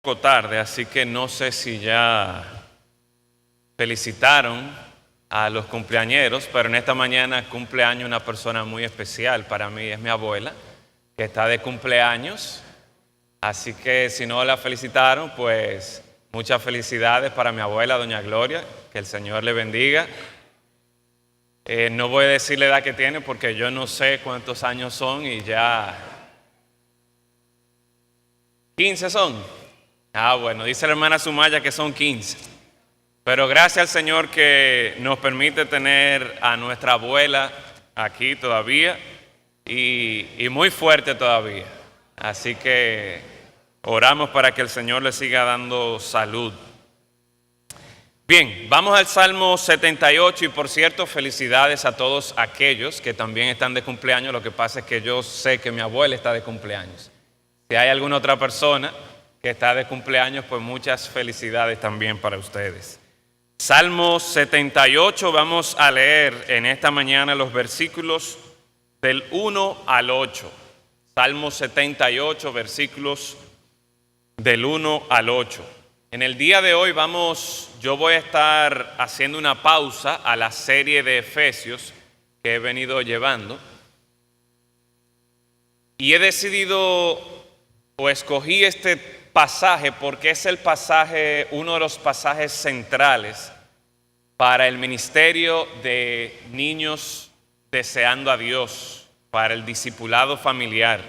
poco tarde, así que no sé si ya felicitaron a los cumpleañeros, pero en esta mañana cumpleaños una persona muy especial para mí, es mi abuela, que está de cumpleaños. Así que si no la felicitaron, pues muchas felicidades para mi abuela, doña Gloria, que el Señor le bendiga. No voy a decir la edad que tiene porque yo no sé cuántos años son y ya... 15 son. Bueno, dice la hermana Sumaya que son 15. Pero gracias al Señor que nos permite tener a nuestra abuela aquí todavía y muy fuerte todavía. Así que oramos para que el Señor le siga dando salud. Bien, vamos al Salmo 78 y por cierto, felicidades a todos aquellos que también están de cumpleaños. Lo que pasa es que yo sé que mi abuela está de cumpleaños. Si hay alguna otra persona que está de cumpleaños, pues muchas felicidades también para ustedes. Salmo 78, vamos a leer en esta mañana los versículos del 1 al 8. Salmo 78, versículos del 1 al 8. En el día de hoy yo voy a estar haciendo una pausa a la serie de Efesios que he venido llevando. Y he decidido o escogí este pasaje porque es uno de los pasajes centrales para el ministerio de niños deseando a Dios, para el discipulado familiar.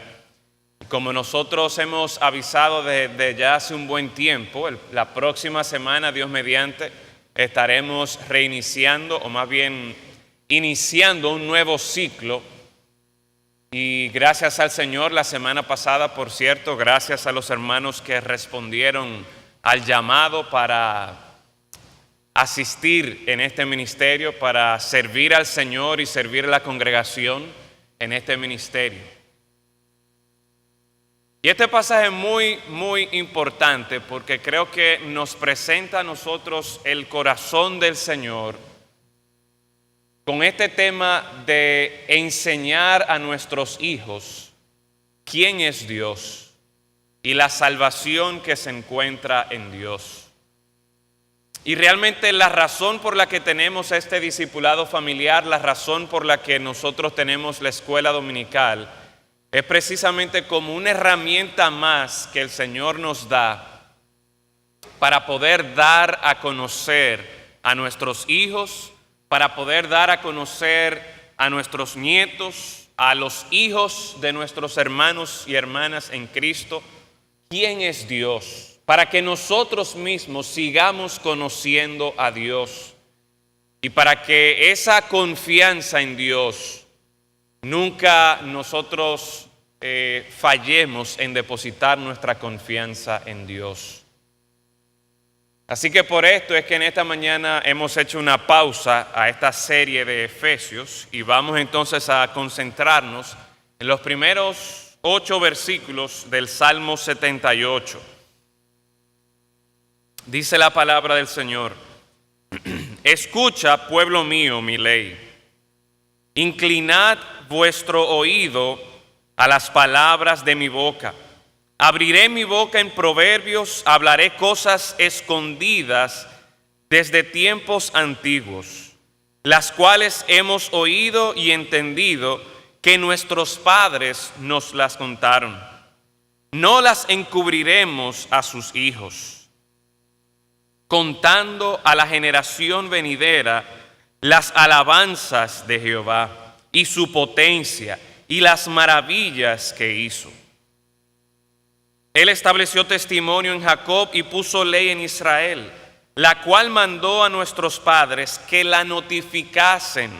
Como nosotros hemos avisado desde ya hace un buen tiempo, la próxima semana, Dios mediante, estaremos reiniciando o más bien iniciando un nuevo ciclo. Y gracias al Señor, la semana pasada, por cierto, gracias a los hermanos que respondieron al llamado para asistir en este ministerio, para servir al Señor y servir a la congregación en este ministerio. Y este pasaje es muy, muy importante porque creo que nos presenta a nosotros el corazón del Señor con este tema de enseñar a nuestros hijos quién es Dios y la salvación que se encuentra en Dios. Y realmente la razón por la que tenemos este discipulado familiar, la razón por la que nosotros tenemos la escuela dominical, es precisamente como una herramienta más que el Señor nos da para poder dar a conocer a nuestros hijos, para poder dar a conocer a nuestros nietos, a los hijos de nuestros hermanos y hermanas en Cristo, quién es Dios, para que nosotros mismos sigamos conociendo a Dios y para que esa confianza en Dios nunca nosotros fallemos en depositar nuestra confianza en Dios. Así que por esto es que en esta mañana hemos hecho una pausa a esta serie de Efesios y vamos entonces a concentrarnos en los primeros 8 versículos del Salmo 78. Dice la palabra del Señor: Escucha, pueblo mío, mi ley. Inclinad vuestro oído a las palabras de mi boca. Abriré mi boca en proverbios, hablaré cosas escondidas desde tiempos antiguos, las cuales hemos oído y entendido que nuestros padres nos las contaron. No las encubriremos a sus hijos, contando a la generación venidera las alabanzas de Jehová y su potencia y las maravillas que hizo. Él estableció testimonio en Jacob y puso ley en Israel, la cual mandó a nuestros padres que la notificasen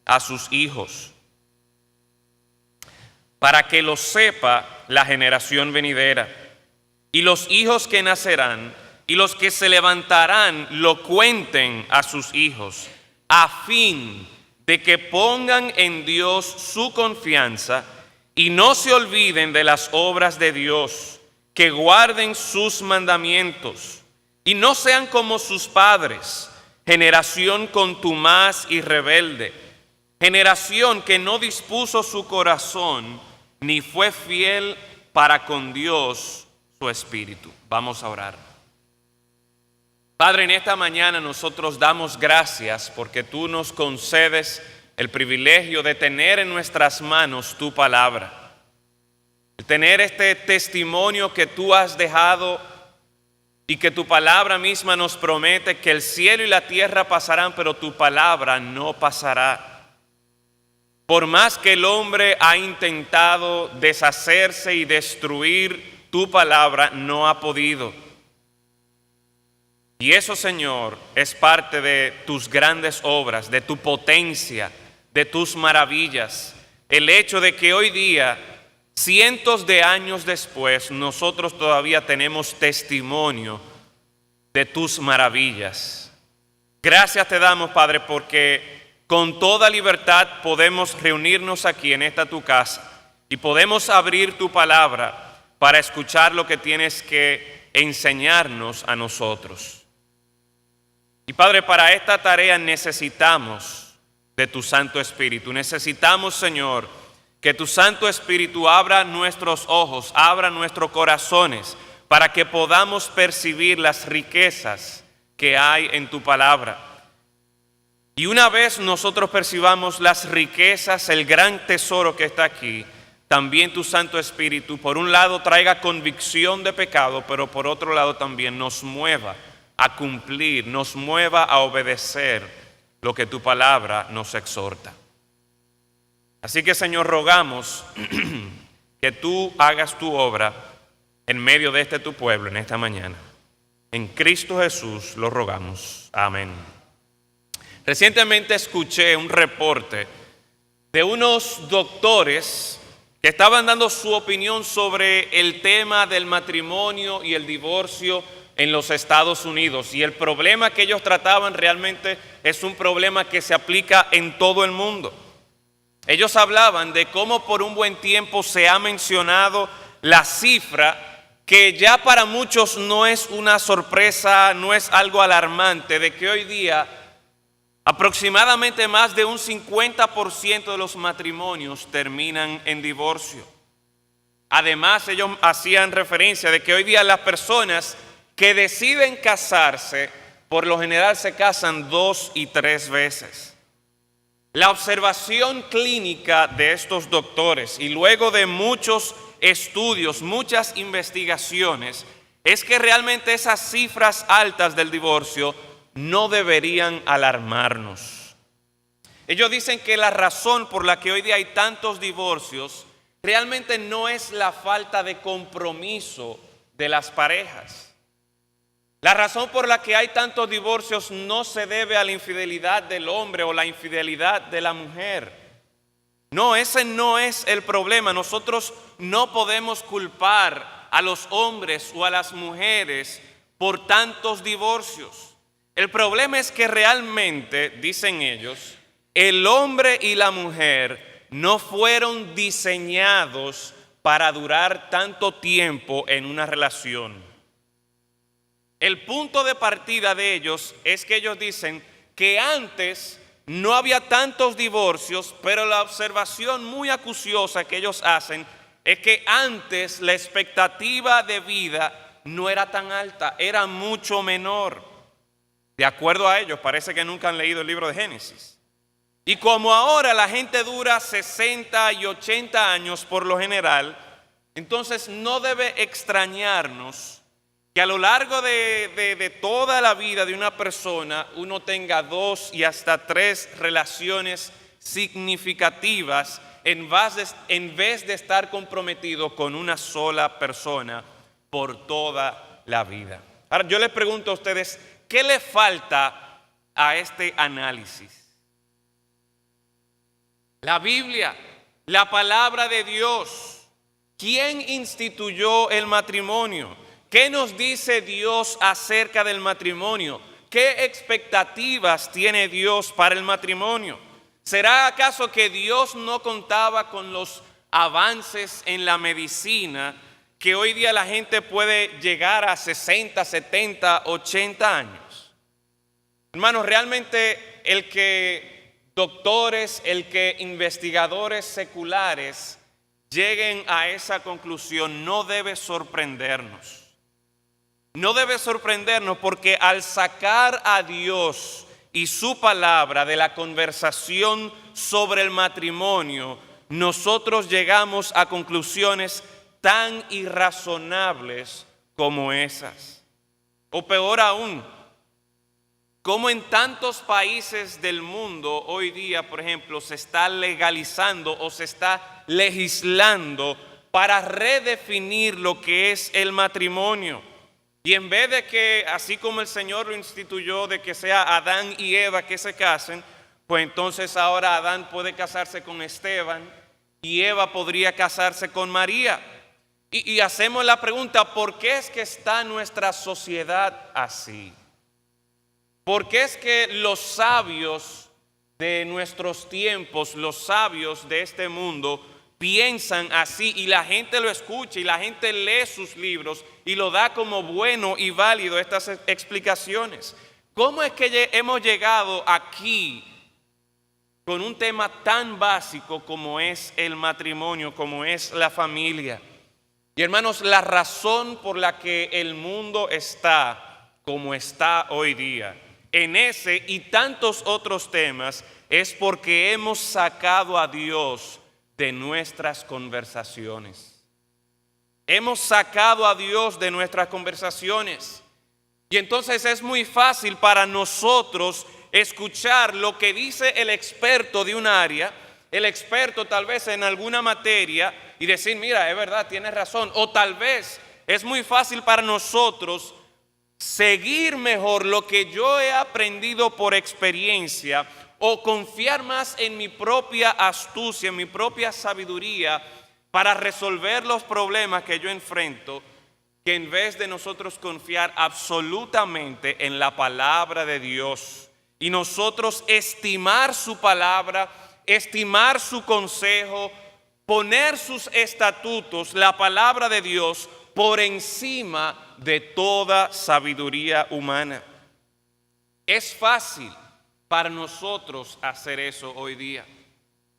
a sus hijos, para que lo sepa la generación venidera, y los hijos que nacerán, y los que se levantarán lo cuenten a sus hijos, a fin de que pongan en Dios su confianza y no se olviden de las obras de Dios, que guarden sus mandamientos y no sean como sus padres, generación contumaz y rebelde, generación que no dispuso su corazón ni fue fiel para con Dios su espíritu. Vamos a orar. Padre, en esta mañana nosotros damos gracias porque tú nos concedes el privilegio de tener en nuestras manos tu palabra. De tener este testimonio que tú has dejado y que tu palabra misma nos promete que el cielo y la tierra pasarán, pero tu palabra no pasará. Por más que el hombre ha intentado deshacerse y destruir tu palabra, no ha podido. Y eso, Señor, es parte de tus grandes obras, de tu potencia, de tus maravillas. El hecho de que hoy día, cientos de años después, nosotros todavía tenemos testimonio de tus maravillas. Gracias te damos, Padre, porque con toda libertad podemos reunirnos aquí en esta tu casa y podemos abrir tu palabra para escuchar lo que tienes que enseñarnos a nosotros. Y Padre, para esta tarea necesitamos de tu Santo Espíritu. Necesitamos, Señor, que tu Santo Espíritu abra nuestros ojos, abra nuestros corazones, para que podamos percibir las riquezas que hay en tu palabra. Y una vez nosotros percibamos las riquezas, el gran tesoro que está aquí, también tu Santo Espíritu, por un lado, traiga convicción de pecado, pero por otro lado también nos mueva a cumplir, nos mueva a obedecer lo que tu palabra nos exhorta. Así que, Señor, rogamos que tú hagas tu obra en medio de tu pueblo en esta mañana. En Cristo Jesús lo rogamos. Amén. Recientemente escuché un reporte de unos doctores que estaban dando su opinión sobre el tema del matrimonio y el divorcio en los Estados Unidos. Y el problema que ellos trataban realmente es un problema que se aplica en todo el mundo. Ellos hablaban de cómo por un buen tiempo se ha mencionado la cifra que ya para muchos no es una sorpresa, no es algo alarmante, de que hoy día aproximadamente más de un 50% de los matrimonios terminan en divorcio. Además, ellos hacían referencia de que hoy día las personas que deciden casarse, por lo general se casan 2 y 3 veces. La observación clínica de estos doctores y luego de muchos estudios, muchas investigaciones, es que realmente esas cifras altas del divorcio no deberían alarmarnos. Ellos dicen que la razón por la que hoy día hay tantos divorcios realmente no es la falta de compromiso de las parejas. La razón por la que hay tantos divorcios no se debe a la infidelidad del hombre o la infidelidad de la mujer. No, ese no es el problema. Nosotros no podemos culpar a los hombres o a las mujeres por tantos divorcios. El problema es que realmente, dicen ellos, el hombre y la mujer no fueron diseñados para durar tanto tiempo en una relación. El punto de partida de ellos es que ellos dicen que antes no había tantos divorcios, pero la observación muy acuciosa que ellos hacen es que antes la expectativa de vida no era tan alta, era mucho menor. De acuerdo a ellos, parece que nunca han leído el libro de Génesis. Y como ahora la gente dura 60 y 80 años por lo general, entonces no debe extrañarnos que a lo largo de toda la vida de una persona uno tenga 2 y hasta 3 relaciones significativas en vez de estar comprometido con una sola persona por toda la vida. Ahora yo les pregunto a ustedes, ¿qué le falta a este análisis? La Biblia, la palabra de Dios. ¿Quién instituyó el matrimonio? ¿Qué nos dice Dios acerca del matrimonio? ¿Qué expectativas tiene Dios para el matrimonio? ¿Será acaso que Dios no contaba con los avances en la medicina que hoy día la gente puede llegar a 60, 70, 80 años? Hermanos, realmente el que doctores, el que investigadores seculares lleguen a esa conclusión no debe sorprendernos. No debe sorprendernos porque al sacar a Dios y su palabra de la conversación sobre el matrimonio, nosotros llegamos a conclusiones tan irrazonables como esas. O peor aún, como en tantos países del mundo hoy día, por ejemplo, se está legalizando o se está legislando para redefinir lo que es el matrimonio. Y en vez de que, así como el Señor lo instituyó, de que sea Adán y Eva que se casen, pues entonces ahora Adán puede casarse con Esteban y Eva podría casarse con María. Y hacemos la pregunta, ¿por qué es que está nuestra sociedad así? ¿Por qué es que los sabios de nuestros tiempos, los sabios de este mundo, piensan así y la gente lo escucha y la gente lee sus libros y lo da como bueno y válido estas explicaciones? ¿Cómo es que hemos llegado aquí con un tema tan básico como es el matrimonio, como es la familia? Y hermanos, la razón por la que el mundo está como está hoy día, en ese y tantos otros temas, es porque hemos sacado a Dios de nuestras conversaciones. Hemos sacado a Dios de nuestras conversaciones. Y entonces es muy fácil para nosotros escuchar lo que dice el experto de un área, el experto tal vez en alguna materia, y decir, mira, es verdad, tienes razón. O tal vez es muy fácil para nosotros seguir mejor lo que yo he aprendido por experiencia, o confiar más en mi propia astucia, en mi propia sabiduría para resolver los problemas que yo enfrento, que en vez de nosotros confiar absolutamente en la palabra de Dios y nosotros estimar su palabra, estimar su consejo, poner sus estatutos, la palabra de Dios, por encima de toda sabiduría humana. Es fácil para nosotros hacer eso hoy día,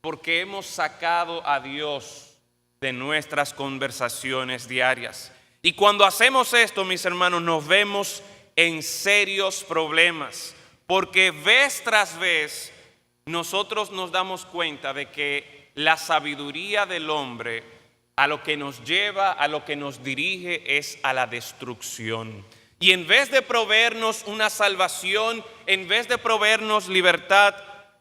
porque hemos sacado a Dios de nuestras conversaciones diarias. Y cuando hacemos esto, mis hermanos, nos vemos en serios problemas, porque vez tras vez nosotros nos damos cuenta de que la sabiduría del hombre a lo que nos lleva, a lo que nos dirige es a la destrucción. Y en vez de proveernos una salvación, en vez de proveernos libertad,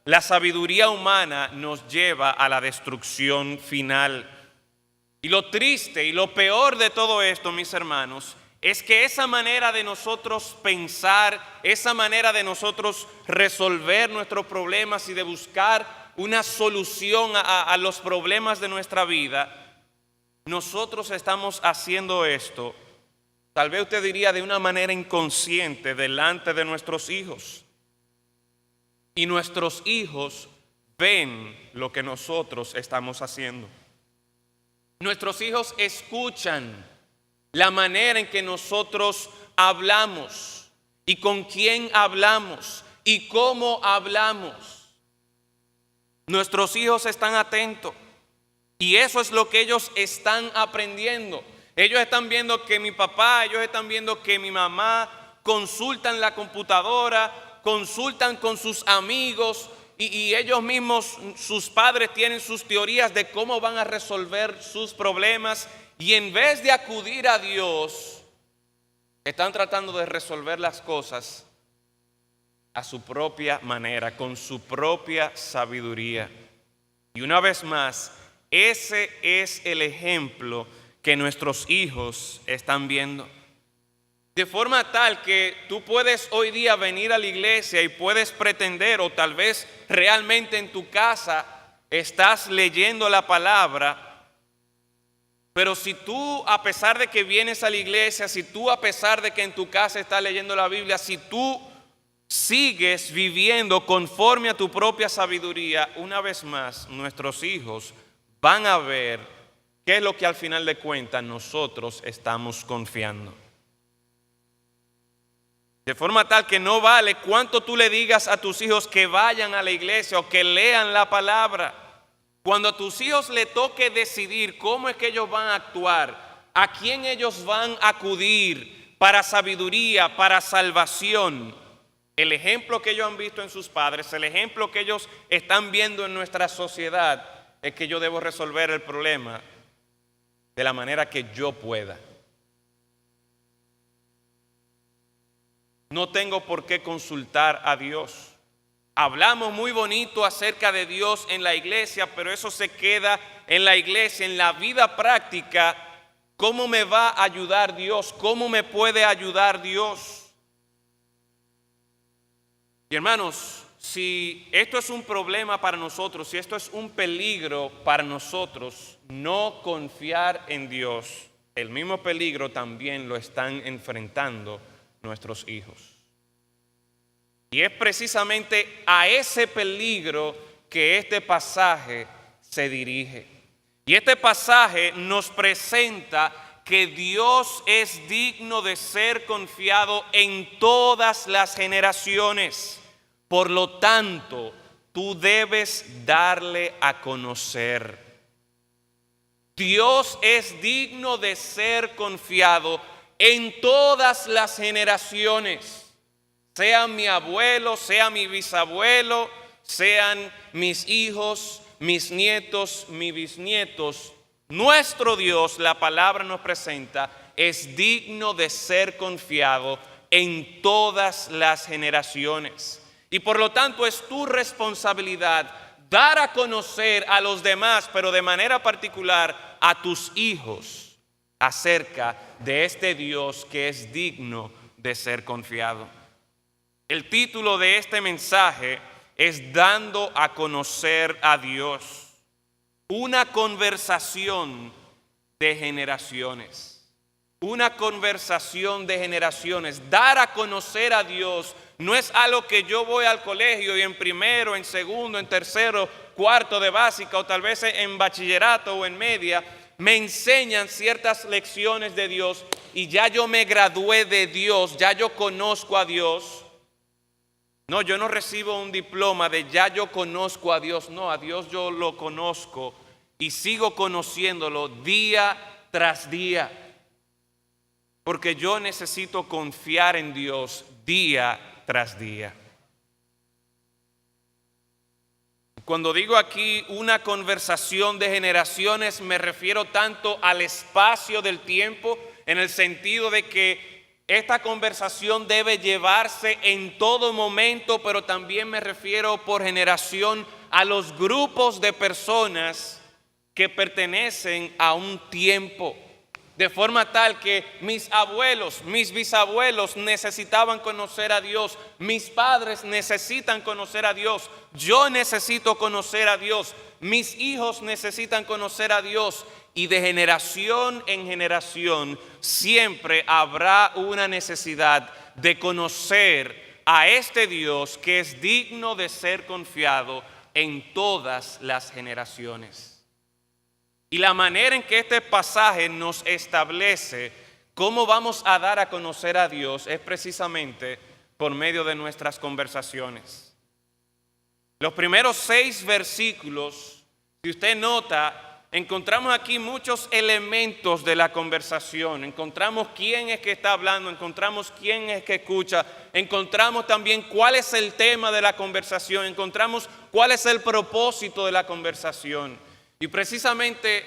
la sabiduría humana nos lleva a la destrucción final. Y lo triste y lo peor de todo esto, mis hermanos, es que esa manera de nosotros pensar, esa manera de nosotros resolver nuestros problemas y de buscar una solución a los problemas de nuestra vida, nosotros estamos haciendo esto, tal vez usted diría de una manera inconsciente, delante de nuestros hijos. Y nuestros hijos ven lo que nosotros estamos haciendo. Nuestros hijos escuchan la manera en que nosotros hablamos y con quién hablamos y cómo hablamos. Nuestros hijos están atentos y eso es lo que ellos están aprendiendo. Ellos están viendo que mi papá, ellos están viendo que mi mamá consultan la computadora, consultan con sus amigos y ellos mismos, sus padres tienen sus teorías de cómo van a resolver sus problemas y en vez de acudir a Dios, están tratando de resolver las cosas a su propia manera, con su propia sabiduría. Y una vez más, ese es el ejemplo que nuestros hijos están viendo. De forma tal que tú puedes hoy día venir a la iglesia y puedes pretender, o tal vez realmente en tu casa estás leyendo la palabra, pero si tú, a pesar de que vienes a la iglesia, si tú, a pesar de que en tu casa estás leyendo la Biblia, si tú sigues viviendo conforme a tu propia sabiduría, una vez más, nuestros hijos van a ver qué es lo que al final de cuentas nosotros estamos confiando. De forma tal que no vale cuánto tú le digas a tus hijos que vayan a la iglesia o que lean la palabra. Cuando a tus hijos le toque decidir cómo es que ellos van a actuar, a quién ellos van a acudir para sabiduría, para salvación, el ejemplo que ellos han visto en sus padres, el ejemplo que ellos están viendo en nuestra sociedad, es que yo debo resolver el problema de la manera que yo pueda. No tengo por qué consultar a Dios. Hablamos muy bonito acerca de Dios en la iglesia, pero eso se queda en la iglesia, en la vida práctica. ¿Cómo me va a ayudar Dios? ¿Cómo me puede ayudar Dios? Y hermanos, si esto es un problema para nosotros, si esto es un peligro para nosotros, no confiar en Dios, el mismo peligro también lo están enfrentando nuestros hijos. Y es precisamente a ese peligro que este pasaje se dirige. Y este pasaje nos presenta que Dios es digno de ser confiado en todas las generaciones. Por lo tanto, tú debes darle a conocer. Dios es digno de ser confiado en todas las generaciones. Sea mi abuelo, sea mi bisabuelo, sean mis hijos, mis nietos, mis bisnietos. Nuestro Dios, la palabra nos presenta, es digno de ser confiado en todas las generaciones. Y por lo tanto es tu responsabilidad dar a conocer a los demás, pero de manera particular a tus hijos, acerca de este Dios que es digno de ser confiado. El título de este mensaje es Dando a conocer a Dios. Una conversación de generaciones. Una conversación de generaciones. Dar a conocer a Dios no es algo que yo voy al colegio y en primero, en segundo, en tercero, cuarto de básica o tal vez en bachillerato o en media me enseñan ciertas lecciones de Dios y ya yo me gradué de Dios, ya yo conozco a Dios. No, yo no recibo un diploma de ya yo conozco a Dios. No, a Dios yo lo conozco y sigo conociéndolo día tras día. Porque yo necesito confiar en Dios día tras día. Cuando digo aquí una conversación de generaciones, me refiero tanto al espacio del tiempo, en el sentido de que esta conversación debe llevarse en todo momento, pero también me refiero por generación a los grupos de personas que pertenecen a un tiempo. De forma tal que mis abuelos, mis bisabuelos necesitaban conocer a Dios, mis padres necesitan conocer a Dios, yo necesito conocer a Dios, mis hijos necesitan conocer a Dios. Y de generación en generación siempre habrá una necesidad de conocer a este Dios que es digno de ser confiado en todas las generaciones. Y la manera en que este pasaje nos establece cómo vamos a dar a conocer a Dios es precisamente por medio de nuestras conversaciones. Los primeros 6 versículos, si usted nota, encontramos aquí muchos elementos de la conversación. Encontramos quién es que está hablando, encontramos quién es que escucha, encontramos también cuál es el tema de la conversación, encontramos cuál es el propósito de la conversación. Y precisamente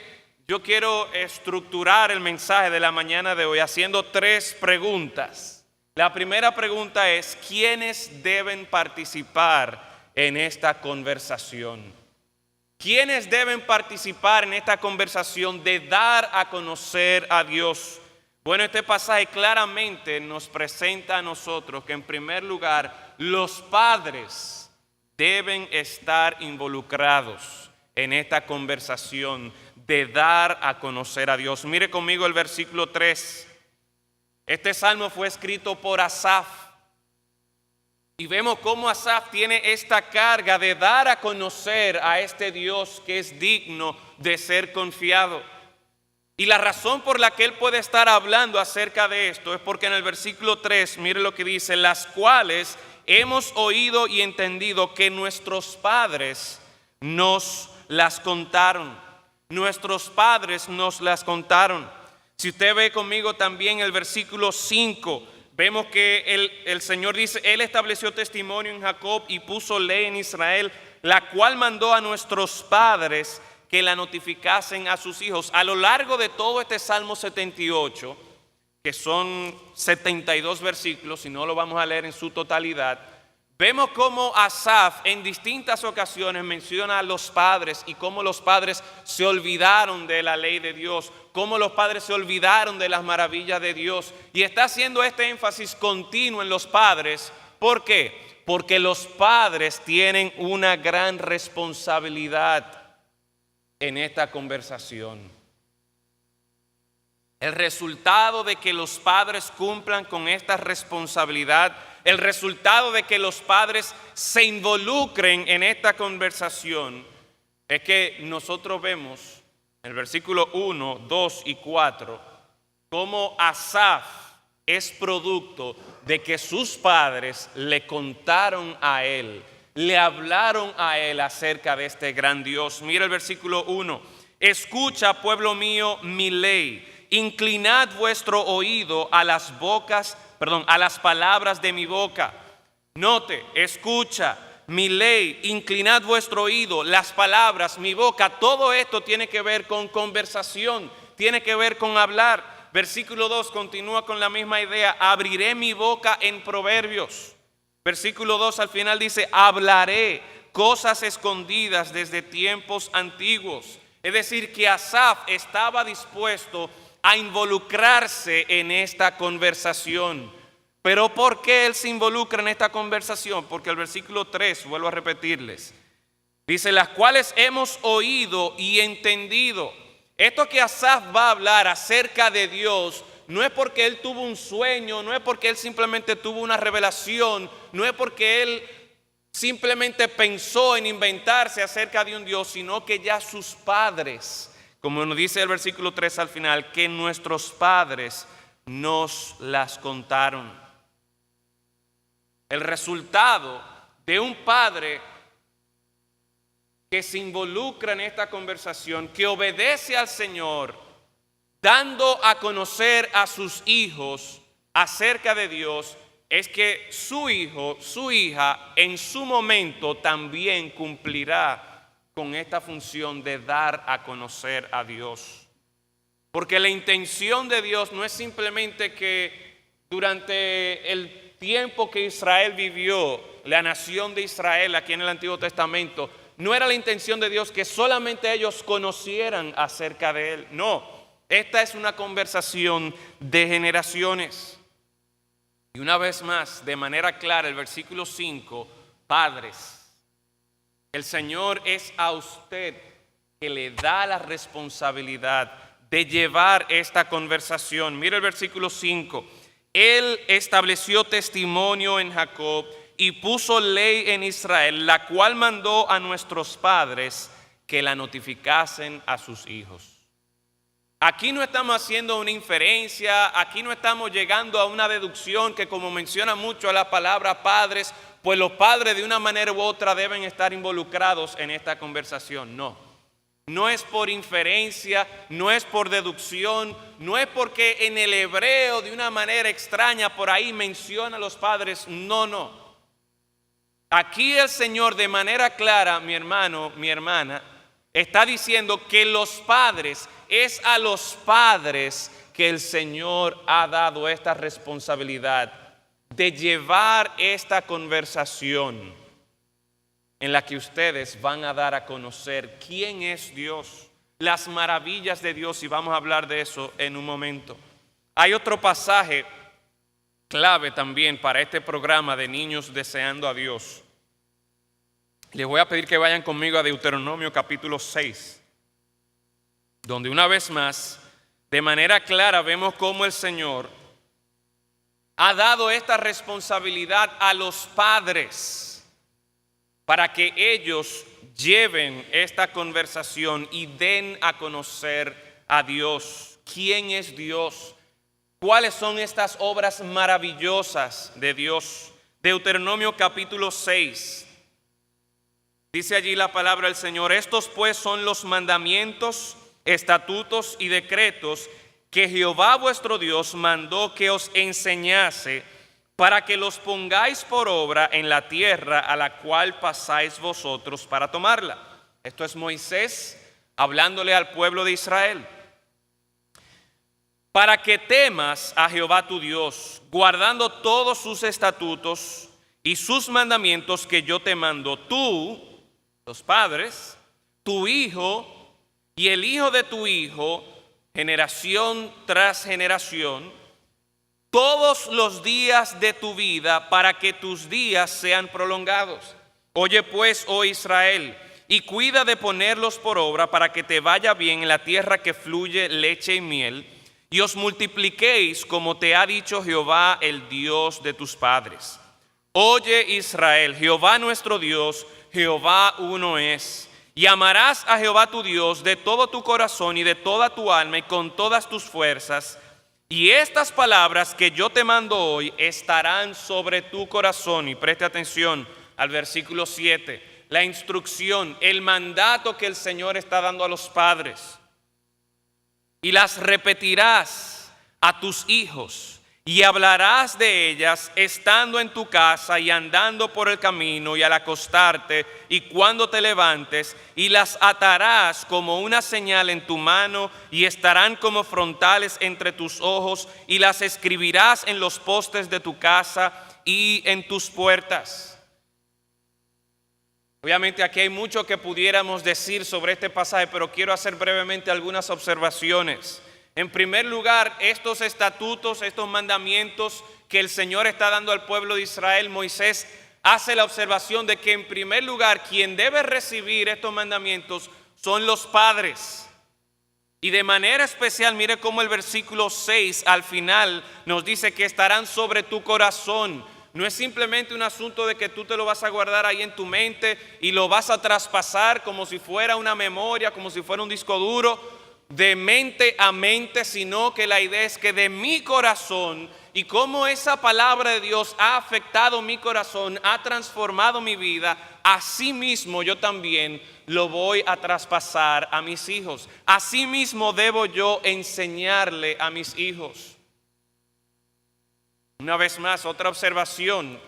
yo quiero estructurar el mensaje de la mañana de hoy haciendo 3 preguntas. La primera pregunta es: ¿quiénes deben participar en esta conversación? ¿Quiénes deben participar en esta conversación de dar a conocer a Dios? Bueno, este pasaje claramente nos presenta a nosotros que en primer lugar los padres deben estar involucrados en esta conversación de dar a conocer a Dios. Mire conmigo el versículo 3. Este salmo fue escrito por Asaf. Y vemos cómo Asaf tiene esta carga de dar a conocer a este Dios que es digno de ser confiado. Y la razón por la que él puede estar hablando acerca de esto es porque en el versículo 3, mire lo que dice: las cuales hemos oído y entendido que nuestros padres nos las contaron. Nuestros padres nos las contaron. Si usted ve conmigo también el versículo 5, vemos que el Señor dice, Él estableció testimonio en Jacob y puso ley en Israel, la cual mandó a nuestros padres que la notificasen a sus hijos. A lo largo de todo este Salmo 78, que son 72 versículos, y no lo vamos a leer en su totalidad, vemos cómo Asaf en distintas ocasiones menciona a los padres y cómo los padres se olvidaron de la ley de Dios, cómo los padres se olvidaron de las maravillas de Dios. Y está haciendo este énfasis continuo en los padres. ¿Por qué? Porque los padres tienen una gran responsabilidad en esta conversación. El resultado de que los padres cumplan con esta responsabilidad, el resultado de que los padres se involucren en esta conversación, es que nosotros vemos en el versículo 1, 2 y 4, cómo Asaf es producto de que sus padres le contaron a él, le hablaron a él acerca de este gran Dios. Mira el versículo 1, escucha, pueblo mío, mi ley. Inclinad vuestro oído a las palabras de mi boca. Note, escucha, mi ley, inclinad vuestro oído, las palabras, mi boca. Todo esto tiene que ver con conversación, tiene que ver con hablar. Versículo 2 continúa con la misma idea. Abriré mi boca en proverbios. Versículo 2 al final dice, hablaré cosas escondidas desde tiempos antiguos. Es decir, que Asaf estaba dispuesto a involucrarse en esta conversación. Pero ¿por qué él se involucra en esta conversación? Porque el versículo 3, vuelvo a repetirles, dice, las cuales hemos oído y entendido. Esto que Asaf va a hablar acerca de Dios no es porque él tuvo un sueño, no es porque él simplemente tuvo una revelación, no es porque él simplemente pensó en inventarse acerca de un Dios, sino que ya sus padres, como nos dice el versículo 3 al final, que nuestros padres nos las contaron. El resultado de un padre que se involucra en esta conversación, que obedece al Señor, dando a conocer a sus hijos acerca de Dios, es que su hijo, su hija, en su momento también cumplirá con esta función de dar a conocer a Dios. Porque la intención de Dios no es simplemente que durante el tiempo que Israel vivió, la nación de Israel aquí en el Antiguo Testamento, no era la intención de Dios que solamente ellos conocieran acerca de Él. No, esta es una conversación de generaciones. Y una vez más, de manera clara, el versículo 5, padres, el Señor es a usted que le da la responsabilidad de llevar esta conversación. Mira el versículo 5. Él estableció testimonio en Jacob y puso ley en Israel, la cual mandó a nuestros padres que la notificasen a sus hijos. Aquí no estamos haciendo una inferencia, aquí no estamos llegando a una deducción que, como menciona mucho la palabra padres, pues los padres de una manera u otra deben estar involucrados en esta conversación. No, no es por inferencia, no es por deducción, no es porque en el hebreo de una manera extraña por ahí menciona a los padres. No, no. Aquí el Señor de manera clara, mi hermano, mi hermana, está diciendo que los padres, es a los padres que el Señor ha dado esta responsabilidad de llevar esta conversación en la que ustedes van a dar a conocer quién es Dios, las maravillas de Dios, y vamos a hablar de eso en un momento. Hay otro pasaje clave también para este programa de Niños Deseando a Dios. Les voy a pedir que vayan conmigo a Deuteronomio capítulo 6, donde una vez más, de manera clara, vemos cómo el Señor ha dado esta responsabilidad a los padres para que ellos lleven esta conversación y den a conocer a Dios. ¿Quién es Dios? ¿Cuáles son estas obras maravillosas de Dios? Deuteronomio capítulo 6. Dice allí la palabra del Señor: estos pues son los mandamientos, estatutos y decretos que Jehová vuestro Dios mandó que os enseñase, para que los pongáis por obra en la tierra a la cual pasáis vosotros para tomarla. Esto es Moisés hablándole al pueblo de Israel. Para que temas a Jehová tu Dios, guardando todos sus estatutos y sus mandamientos que yo te mando, tú, los padres, tu hijo y el hijo de tu hijo, generación tras generación, todos los días de tu vida, para que tus días sean prolongados. Oye pues, oh Israel, y cuida de ponerlos por obra, para que te vaya bien en la tierra que fluye leche y miel, y os multipliquéis como te ha dicho Jehová, el Dios de tus padres. Oye Israel, Jehová nuestro Dios, Jehová uno es. Y amarás a Jehová tu Dios de todo tu corazón y de toda tu alma y con todas tus fuerzas. Y estas palabras que yo te mando hoy estarán sobre tu corazón. Y preste atención al versículo 7, la instrucción, el mandato que el Señor está dando a los padres. Y las repetirás a tus hijos, y hablarás de ellas estando en tu casa y andando por el camino y al acostarte y cuando te levantes, y las atarás como una señal en tu mano y estarán como frontales entre tus ojos, y las escribirás en los postes de tu casa y en tus puertas. Obviamente aquí hay mucho que pudiéramos decir sobre este pasaje, pero quiero hacer brevemente algunas observaciones. En primer lugar, estos estatutos, estos mandamientos que el Señor está dando al pueblo de Israel, Moisés hace la observación de que en primer lugar quien debe recibir estos mandamientos son los padres. Y de manera especial, mire cómo el versículo 6 al final nos dice que estarán sobre tu corazón. No es simplemente un asunto de que tú te lo vas a guardar ahí en tu mente y lo vas a traspasar como si fuera una memoria, como si fuera un disco duro, de mente a mente, sino que la idea es que de mi corazón, y cómo esa palabra de Dios ha afectado mi corazón, ha transformado mi vida, así mismo yo también lo voy a traspasar a mis hijos. Así mismo debo yo enseñarle a mis hijos. Una vez más, otra observación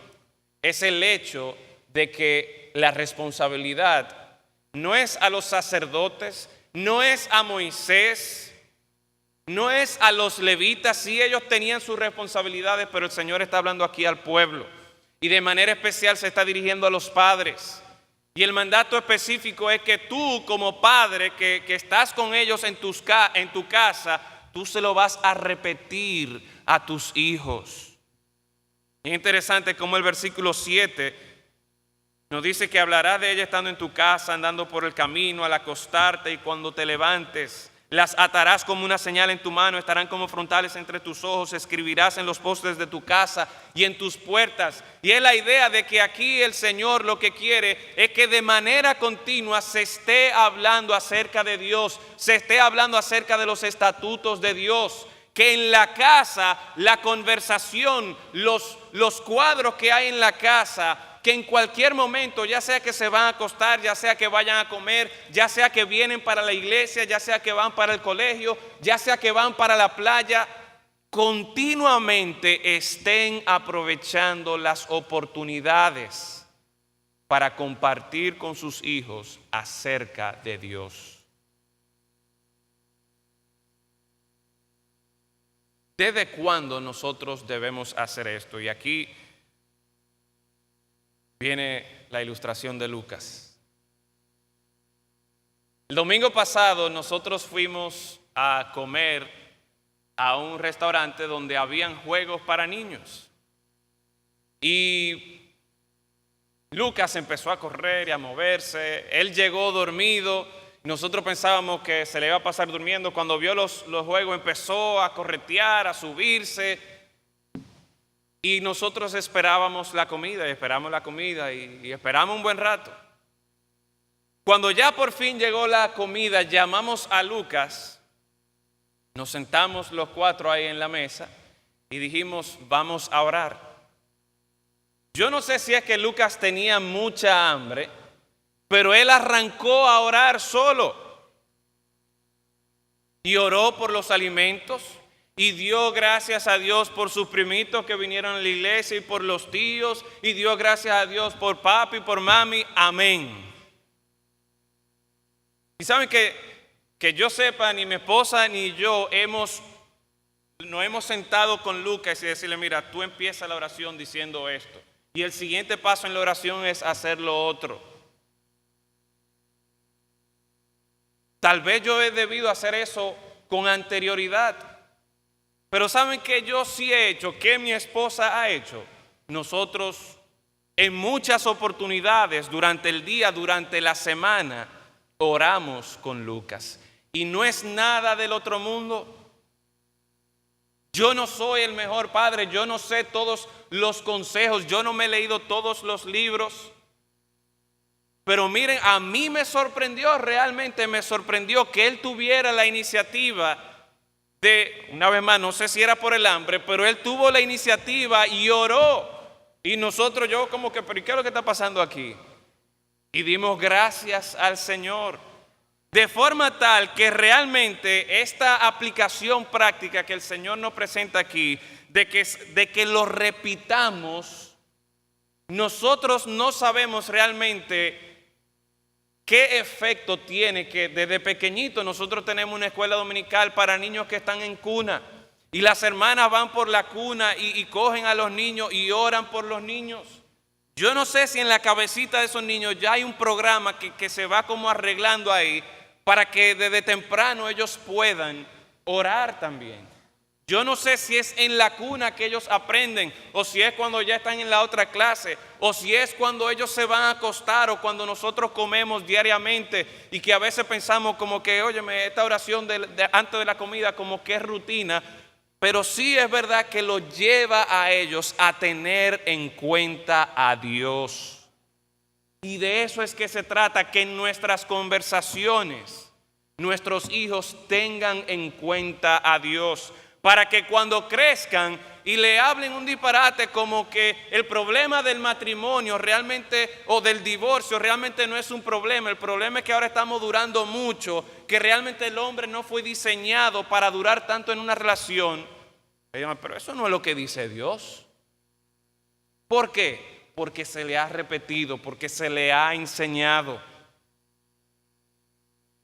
es el hecho de que la responsabilidad no es a los sacerdotes, no es a Moisés, no es a los levitas. Sí, ellos tenían sus responsabilidades, pero el Señor está hablando aquí al pueblo. Y de manera especial se está dirigiendo a los padres. Y el mandato específico es que tú como padre que estás con ellos en tu casa, tú se lo vas a repetir a tus hijos. Es interesante como el versículo 7 nos dice que hablarás de ella estando en tu casa, andando por el camino, al acostarte y cuando te levantes. Las atarás como una señal en tu mano, estarán como frontales entre tus ojos, escribirás en los postes de tu casa y en tus puertas. Y es la idea de que aquí el Señor lo que quiere es que de manera continua se esté hablando acerca de Dios, se esté hablando acerca de los estatutos de Dios. Que en la casa, la conversación, los cuadros que hay en la casa, que en cualquier momento, ya sea que se van a acostar, ya sea que vayan a comer, ya sea que vienen para la iglesia, ya sea que van para el colegio, ya sea que van para la playa, continuamente estén aprovechando las oportunidades para compartir con sus hijos acerca de Dios. ¿Desde cuándo nosotros debemos hacer esto? Y aquí viene la ilustración de Lucas. El domingo pasado nosotros fuimos a comer a un restaurante donde habían juegos para niños. Y Lucas empezó a correr y a moverse. Él llegó dormido. Nosotros pensábamos que se le iba a pasar durmiendo. Cuando vio los juegos empezó a corretear, a subirse. Y nosotros esperábamos la comida y esperamos un buen rato. Cuando ya por fin llegó la comida, llamamos a Lucas. Nos sentamos los cuatro ahí en la mesa y dijimos, vamos a orar. Yo no sé si es que Lucas tenía mucha hambre pero él arrancó a orar solo. Y oró por los alimentos y dio gracias a Dios por sus primitos que vinieron a la iglesia y por los tíos, y dio gracias a Dios por papi y por mami. Amén. Y saben que yo sepa, ni mi esposa ni yo nos hemos sentado con Lucas y decirle, mira, tú empieza la oración diciendo esto, y el siguiente paso en la oración es hacer lo otro. Tal vez yo he debido hacer eso con anterioridad, pero ¿saben qué yo sí he hecho? ¿Qué mi esposa ha hecho? Nosotros en muchas oportunidades durante el día, durante la semana, oramos con Lucas. Y no es nada del otro mundo. Yo no soy el mejor padre, yo no sé todos los consejos, yo no me he leído todos los libros. Pero miren, a mí me sorprendió, realmente me sorprendió que él tuviera la iniciativa de, una vez más, no sé si era por el hambre, pero él tuvo la iniciativa y oró. Y nosotros, yo como que, pero ¿qué es lo que está pasando aquí? Y dimos gracias al Señor. De forma tal que realmente esta aplicación práctica que el Señor nos presenta aquí, de que lo repitamos, nosotros no sabemos realmente qué efecto tiene que desde pequeñito nosotros tenemos una escuela dominical para niños que están en cuna. Y las hermanas van por la cuna y cogen a los niños y oran por los niños. Yo no sé si en la cabecita de esos niños ya hay un programa que se va como arreglando ahí para que desde temprano ellos puedan orar también. Yo no sé si es en la cuna que ellos aprenden, o si es cuando ya están en la otra clase, o si es cuando ellos se van a acostar, o cuando nosotros comemos diariamente y que a veces pensamos como que, óyeme, esta oración antes de la comida como que es rutina. Pero sí es verdad que lo lleva a ellos a tener en cuenta a Dios. Y de eso es que se trata, que en nuestras conversaciones nuestros hijos tengan en cuenta a Dios, para que cuando crezcan y le hablen un disparate como que el problema del matrimonio realmente o del divorcio realmente no es un problema, el problema es que ahora estamos durando mucho, que realmente el hombre no fue diseñado para durar tanto en una relación. Pero eso no es lo que dice Dios. ¿Por qué? Porque se le ha repetido, porque se le ha enseñado.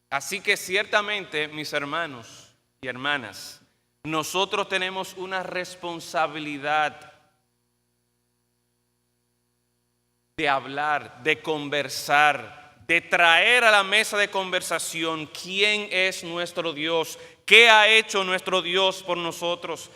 Así que ciertamente, mis hermanos y hermanas, nosotros tenemos una responsabilidad de hablar, de conversar, de traer a la mesa de conversación quién es nuestro Dios, qué ha hecho nuestro Dios por nosotros.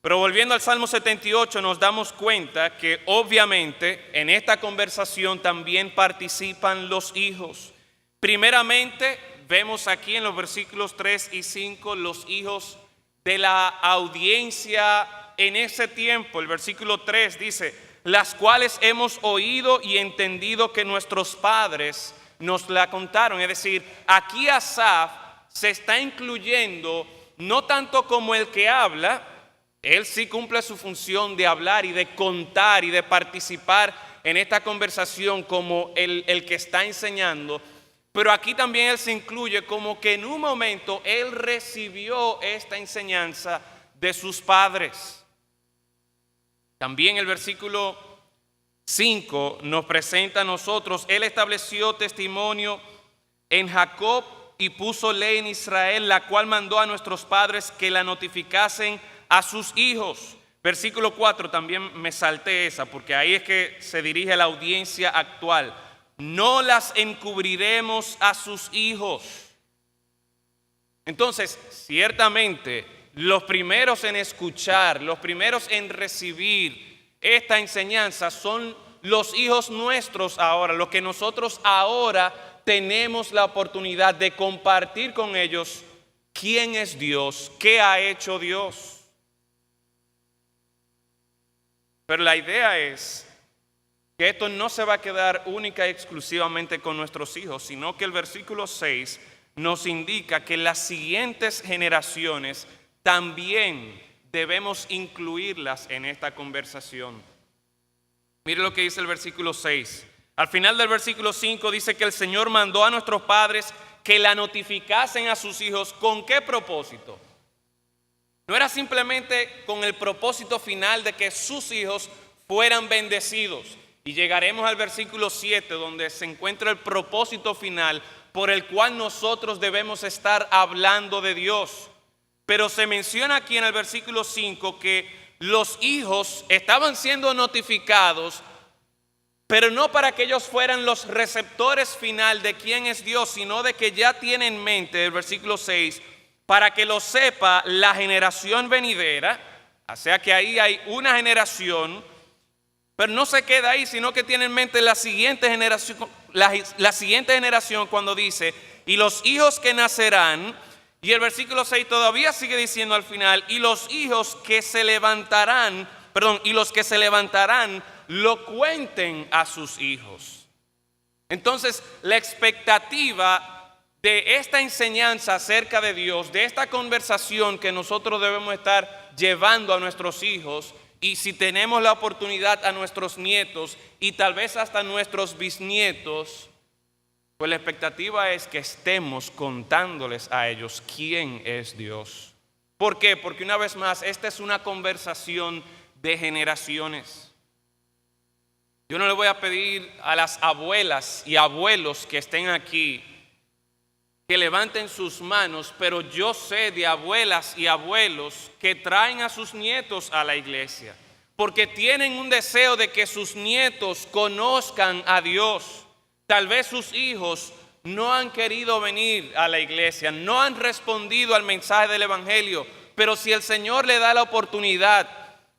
Pero volviendo al Salmo 78 nos damos cuenta que obviamente en esta conversación también participan los hijos. Primeramente vemos aquí en los versículos 3 y 5 los hijos de la audiencia en ese tiempo. El versículo 3 dice, las cuales hemos oído y entendido que nuestros padres nos la contaron. Es decir, aquí Asaf se está incluyendo no tanto como el que habla, él sí cumple su función de hablar y de contar y de participar en esta conversación como el que está enseñando. Pero aquí también él se incluye como que en un momento él recibió esta enseñanza de sus padres. También el versículo 5 nos presenta a nosotros, él estableció testimonio en Jacob y puso ley en Israel, la cual mandó a nuestros padres que la notificasen a sus hijos. Versículo 4, también me salté esa, porque ahí es que se dirige a la audiencia actual. No las encubriremos a sus hijos. Entonces, ciertamente, los primeros en escuchar, los primeros en recibir esta enseñanza son los hijos nuestros ahora, los que nosotros ahora tenemos la oportunidad de compartir con ellos quién es Dios, qué ha hecho Dios. Pero la idea es que esto no se va a quedar única y exclusivamente con nuestros hijos, sino que el versículo 6 nos indica que las siguientes generaciones también debemos incluirlas en esta conversación. Mire lo que dice el versículo 6. Al final del versículo 5 dice que el Señor mandó a nuestros padres que la notificasen a sus hijos. ¿Con qué propósito? No era simplemente con el propósito final de que sus hijos fueran bendecidos. Y llegaremos al versículo 7, donde se encuentra el propósito final por el cual nosotros debemos estar hablando de Dios. Pero se menciona aquí en el versículo 5 que los hijos estaban siendo notificados, pero no para que ellos fueran los receptores final de quién es Dios, sino de que ya tiene en mente, el versículo 6, para que lo sepa la generación venidera. O sea que ahí hay una generación, pero no se queda ahí, sino que tiene en mente la siguiente generación, la siguiente generación cuando dice, y los hijos que nacerán, y el versículo 6 todavía sigue diciendo al final, y los hijos que se levantarán, y los que se levantarán lo cuenten a sus hijos. Entonces, la expectativa de esta enseñanza acerca de Dios, de esta conversación que nosotros debemos estar llevando a nuestros hijos, y si tenemos la oportunidad a nuestros nietos y tal vez hasta nuestros bisnietos, pues la expectativa es que estemos contándoles a ellos quién es Dios. ¿Por qué? Porque una vez más, esta es una conversación de generaciones. Yo no le voy a pedir a las abuelas y abuelos que estén aquí que levanten sus manos, pero yo sé de abuelas y abuelos que traen a sus nietos a la iglesia, porque tienen un deseo de que sus nietos conozcan a Dios. Tal vez sus hijos no han querido venir a la iglesia, no han respondido al mensaje del evangelio, pero si el Señor le da la oportunidad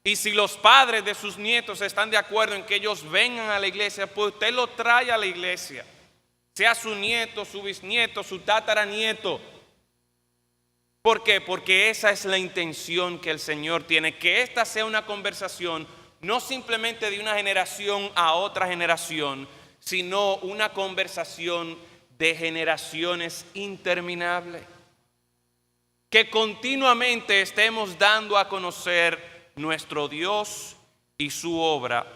y si los padres de sus nietos están de acuerdo en que ellos vengan a la iglesia, pues usted lo trae a la iglesia. Sea su nieto, su bisnieto, su tataranieto. ¿Por qué? Porque esa es la intención que el Señor tiene, que esta sea una conversación no simplemente de una generación a otra generación, sino una conversación de generaciones interminables. Que continuamente estemos dando a conocer nuestro Dios y su obra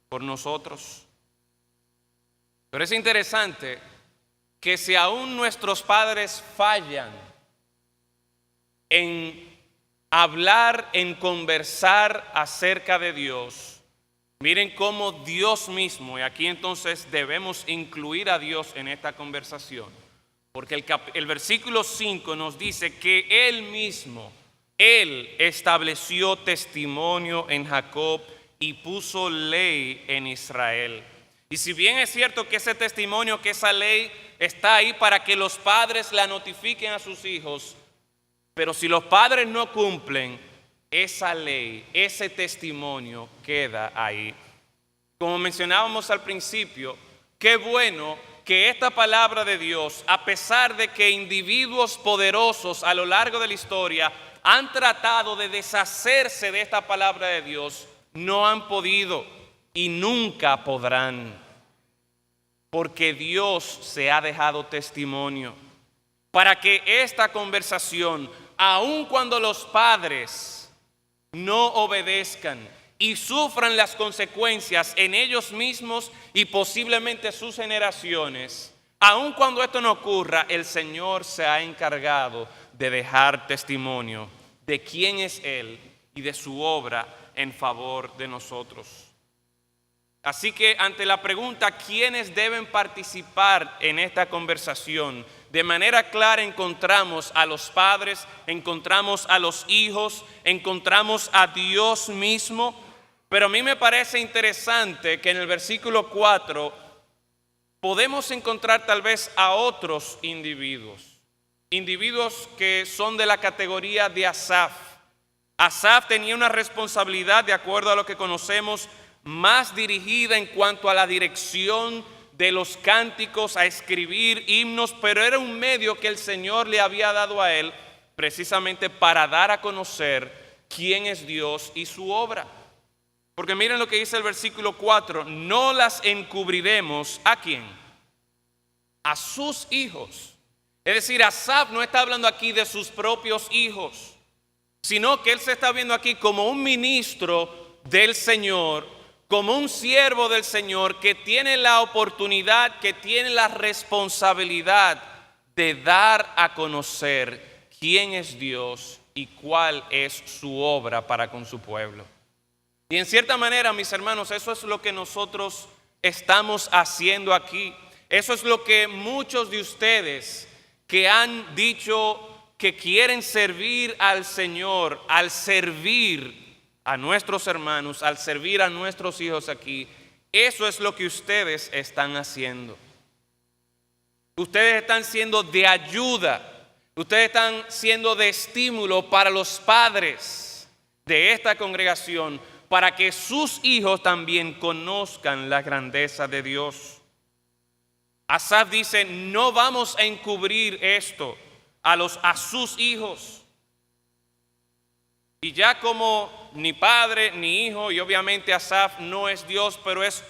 por nosotros. Pero es interesante que si aún nuestros padres fallan en hablar, en conversar acerca de Dios, miren cómo Dios mismo, y aquí entonces debemos incluir a Dios en esta conversación, porque el versículo 5 nos dice que Él mismo, Él estableció testimonio en Jacob y puso ley en Israel. Y si bien es cierto que ese testimonio, que esa ley está ahí para que los padres la notifiquen a sus hijos, pero si los padres no cumplen, esa ley, ese testimonio queda ahí. Como mencionábamos al principio, qué bueno que esta palabra de Dios, a pesar de que individuos poderosos a lo largo de la historia han tratado de deshacerse de esta palabra de Dios, no han podido y nunca podrán, porque Dios se ha dejado testimonio para que esta conversación, aun cuando los padres no obedezcan y sufran las consecuencias en ellos mismos y posiblemente sus generaciones, aun cuando esto no ocurra, el Señor se ha encargado de dejar testimonio de quién es Él y de su obra en favor de nosotros. Así que ante la pregunta ¿quiénes deben participar en esta conversación? De manera clara encontramos a los padres, encontramos a los hijos, encontramos a Dios mismo. Pero a mí me parece interesante que en el versículo 4 podemos encontrar tal vez a otros individuos que son de la categoría de Asaf. Asaf tenía una responsabilidad, de acuerdo a lo que conocemos, más dirigida en cuanto a la dirección de los cánticos, a escribir himnos, pero era un medio que el Señor le había dado a él precisamente para dar a conocer quién es Dios y su obra. Porque miren lo que dice el versículo 4, no las encubriremos, ¿a quién? A sus hijos. Es decir, Asaf no está hablando aquí de sus propios hijos, sino que él se está viendo aquí como un ministro del Señor, como un siervo del Señor que tiene la oportunidad, que tiene la responsabilidad de dar a conocer quién es Dios y cuál es su obra para con su pueblo. Y en cierta manera, mis hermanos, eso es lo que nosotros estamos haciendo aquí. Eso es lo que muchos de ustedes que han dicho que quieren servir al Señor, al servir a nuestros hermanos, al servir a nuestros hijos aquí, eso es lo que ustedes están haciendo. Ustedes están siendo de ayuda, ustedes están siendo de estímulo para los padres de esta congregación, para que sus hijos también conozcan la grandeza de Dios. Asaf dice, no vamos a encubrir esto a sus hijos. Y ya como ni padre ni hijo, y obviamente Asaf no es Dios, pero es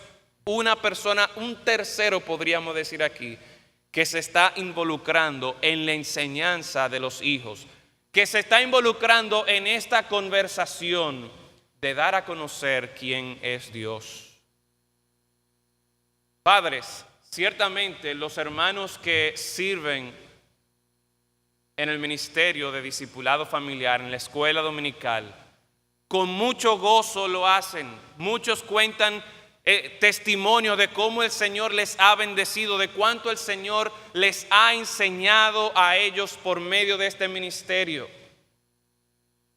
una persona, un tercero podríamos decir aquí, que se está involucrando en la enseñanza de los hijos, que se está involucrando en esta conversación de dar a conocer quién es Dios. Padres, ciertamente los hermanos que sirven en el ministerio de discipulado familiar, en la escuela dominical, con mucho gozo lo hacen. Muchos cuentan testimonio de cómo el Señor les ha bendecido, de cuánto el Señor les ha enseñado a ellos por medio de este ministerio.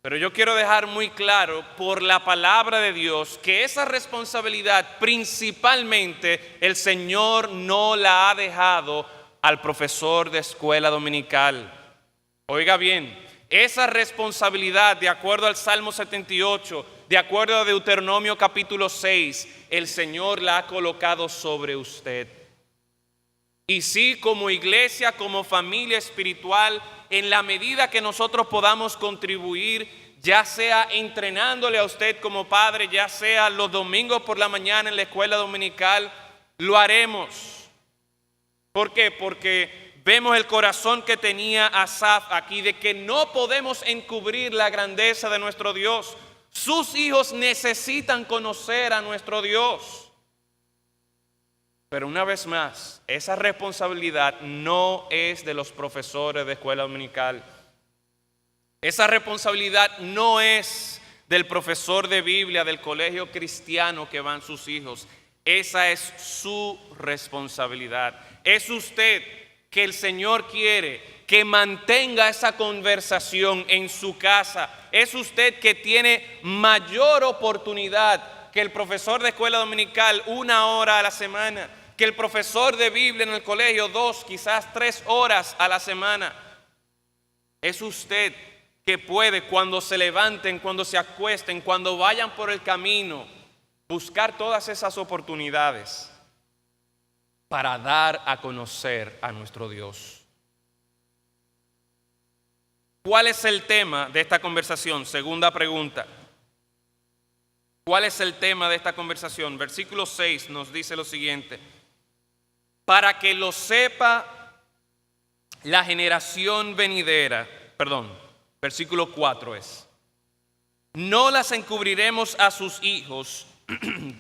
Pero yo quiero dejar muy claro por la palabra de Dios que esa responsabilidad principalmente el Señor no la ha dejado al profesor de escuela dominical. Oiga bien, esa responsabilidad, de acuerdo al Salmo 78, de acuerdo a Deuteronomio capítulo 6, el Señor la ha colocado sobre usted. Y sí, como iglesia, como familia espiritual, en la medida que nosotros podamos contribuir, ya sea entrenándole a usted como padre, ya sea los domingos por la mañana en la escuela dominical, lo haremos. ¿Por qué? Porque vemos el corazón que tenía Asaf aquí, de que no podemos encubrir la grandeza de nuestro Dios. Sus hijos necesitan conocer a nuestro Dios. Pero una vez más, esa responsabilidad no es de los profesores de escuela dominical. Esa responsabilidad no es del profesor de Biblia del colegio cristiano que van sus hijos. Esa es su responsabilidad. Es usted que el Señor quiere que mantenga esa conversación en su casa. Es usted que tiene mayor oportunidad que el profesor de escuela dominical 1 hora a la semana, que el profesor de Biblia en el colegio 2, quizás 3 horas a la semana. Es usted que puede, cuando se levanten, cuando se acuesten, cuando vayan por el camino, buscar todas esas oportunidades para dar a conocer a nuestro Dios. ¿Cuál es el tema de esta conversación? Segunda pregunta. ¿Cuál es el tema de esta conversación? Versículo 6 nos dice lo siguiente: para que lo sepa la generación venidera, versículo 4 es: no las encubriremos a sus hijos,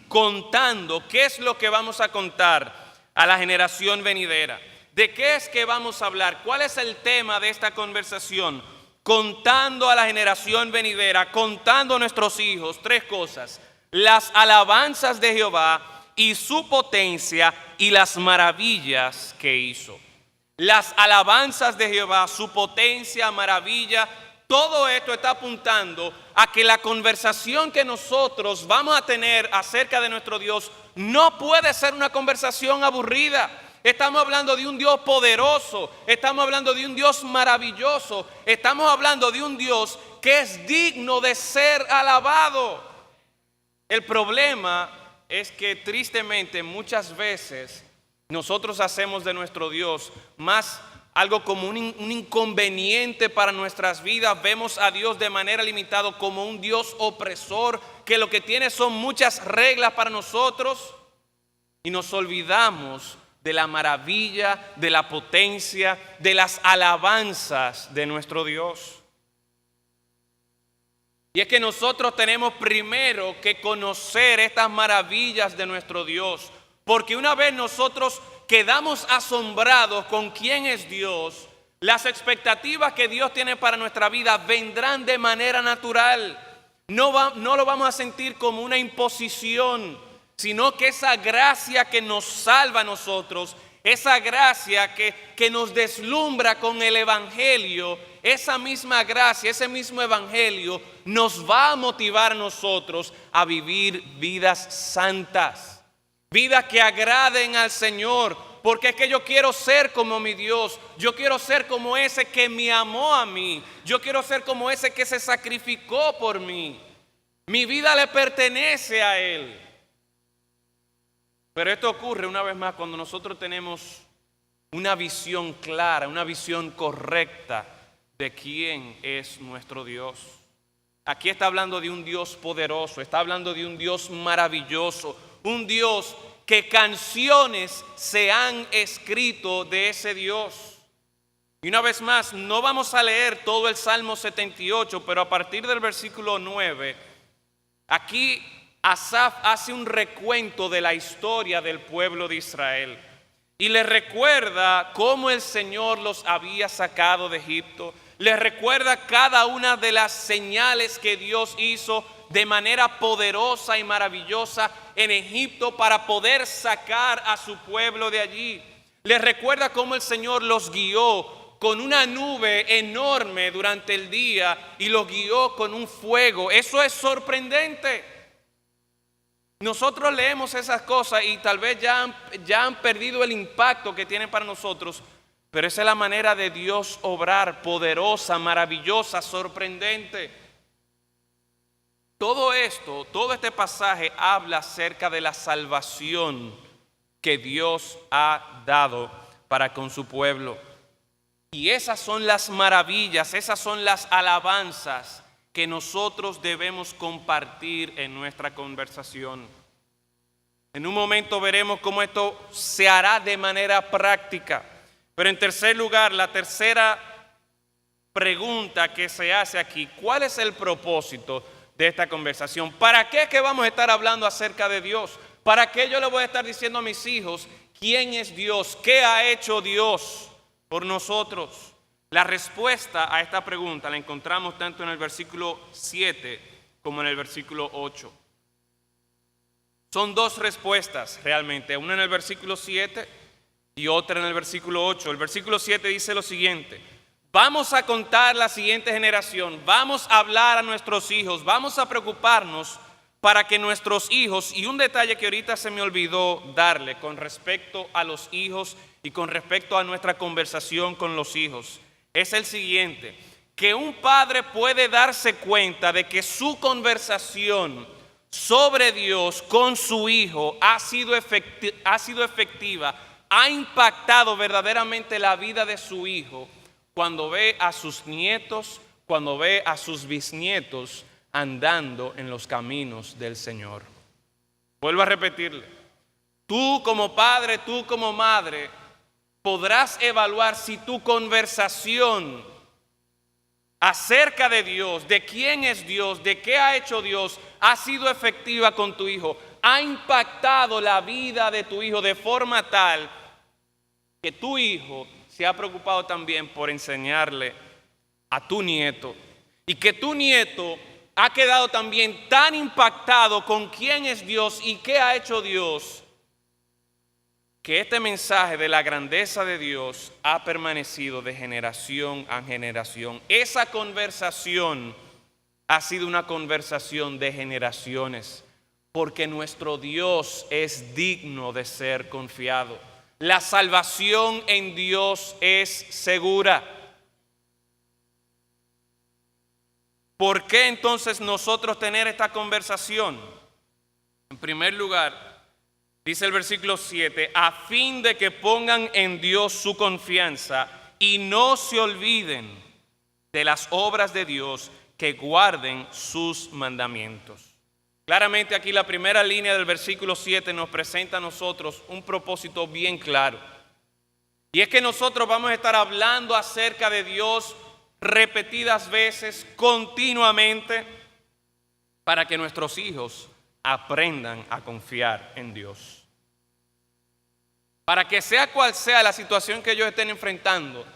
contando. ¿Qué es lo que vamos a contar a la generación venidera? ¿De qué es que vamos a hablar? ¿Cuál es el tema de esta conversación? Contando a la generación venidera, contando a nuestros hijos 3 cosas: las alabanzas de Jehová y su potencia y las maravillas que hizo. Las alabanzas de Jehová, su potencia, maravilla, todo esto está apuntando a que la conversación que nosotros vamos a tener acerca de nuestro Dios no puede ser una conversación aburrida. Estamos hablando de un Dios poderoso, estamos hablando de un Dios maravilloso, estamos hablando de un Dios que es digno de ser alabado. El problema es que tristemente muchas veces nosotros hacemos de nuestro Dios más algo como un inconveniente para nuestras vidas. Vemos a Dios de manera limitada como un Dios opresor, que lo que tiene son muchas reglas para nosotros, y nos olvidamos de la maravilla, de la potencia, de las alabanzas de nuestro Dios. Y es que nosotros tenemos primero que conocer estas maravillas de nuestro Dios, porque una vez nosotros quedamos asombrados con quién es Dios, las expectativas que Dios tiene para nuestra vida vendrán de manera natural. No lo vamos a sentir como una imposición, sino que esa gracia que nos salva a nosotros, esa gracia que nos deslumbra con el Evangelio, esa misma gracia, ese mismo Evangelio nos va a motivar a nosotros a vivir vidas santas, vidas que agraden al Señor, porque es que yo quiero ser como mi Dios, yo quiero ser como ese que me amó a mí, yo quiero ser como ese que se sacrificó por mí, mi vida le pertenece a Él. Pero esto ocurre una vez más cuando nosotros tenemos una visión clara, una visión correcta de quién es nuestro Dios. Aquí está hablando de un Dios poderoso, está hablando de un Dios maravilloso, un Dios que canciones se han escrito de ese Dios. Y una vez más, no vamos a leer todo el Salmo 78, pero a partir del versículo 9, aquí Asaf hace un recuento de la historia del pueblo de Israel y les recuerda cómo el Señor los había sacado de Egipto. Les recuerda cada una de las señales que Dios hizo de manera poderosa y maravillosa en Egipto para poder sacar a su pueblo de allí. Les recuerda cómo el Señor los guió con una nube enorme durante el día y los guió con un fuego. Eso es sorprendente. Nosotros leemos esas cosas y tal vez ya han perdido el impacto que tienen para nosotros, pero esa es la manera de Dios obrar, poderosa, maravillosa, sorprendente. Todo este pasaje habla acerca de la salvación que Dios ha dado para con su pueblo. Y esas son las maravillas, esas son las alabanzas que nosotros debemos compartir en nuestra conversación. En un momento veremos cómo esto se hará de manera práctica. Pero en tercer lugar, la tercera pregunta que se hace aquí: ¿cuál es el propósito de esta conversación? ¿Para qué es que vamos a estar hablando acerca de Dios? ¿Para qué yo le voy a estar diciendo a mis hijos quién es Dios? ¿Qué ha hecho Dios por nosotros? La respuesta a esta pregunta la encontramos tanto en el versículo 7 como en el versículo 8. Son dos respuestas realmente, una en el versículo 7 y otra en el versículo 8. El versículo 7 dice lo siguiente: vamos a contar la siguiente generación, vamos a hablar a nuestros hijos, vamos a preocuparnos para que nuestros hijos, y un detalle que ahorita se me olvidó darle con respecto a los hijos y con respecto a nuestra conversación con los hijos, es el siguiente: que un padre puede darse cuenta de que su conversación sobre Dios con su hijo ha sido efectiva, ha impactado verdaderamente la vida de su hijo cuando ve a sus nietos, cuando ve a sus bisnietos andando en los caminos del Señor. Vuelvo a repetirle: tú como padre, tú como madre, podrás evaluar si tu conversación acerca de Dios, de quién es Dios, de qué ha hecho Dios, ha sido efectiva con tu hijo, ha impactado la vida de tu hijo de forma tal que tu hijo se ha preocupado también por enseñarle a tu nieto, y que tu nieto ha quedado también tan impactado con quién es Dios y qué ha hecho Dios, que este mensaje de la grandeza de Dios ha permanecido de generación a generación. Esa conversación ha sido una conversación de generaciones, porque nuestro Dios es digno de ser confiado. La salvación en Dios es segura. ¿Por qué entonces nosotros tener esta conversación? En primer lugar, dice el versículo 7, a fin de que pongan en Dios su confianza y no se olviden de las obras de Dios, que guarden sus mandamientos. Claramente aquí la primera línea del versículo 7 nos presenta a nosotros un propósito bien claro. Y es que nosotros vamos a estar hablando acerca de Dios repetidas veces, continuamente. para que nuestros hijos aprendan a confiar en Dios. Para que sea cual sea la situación que ellos estén enfrentando,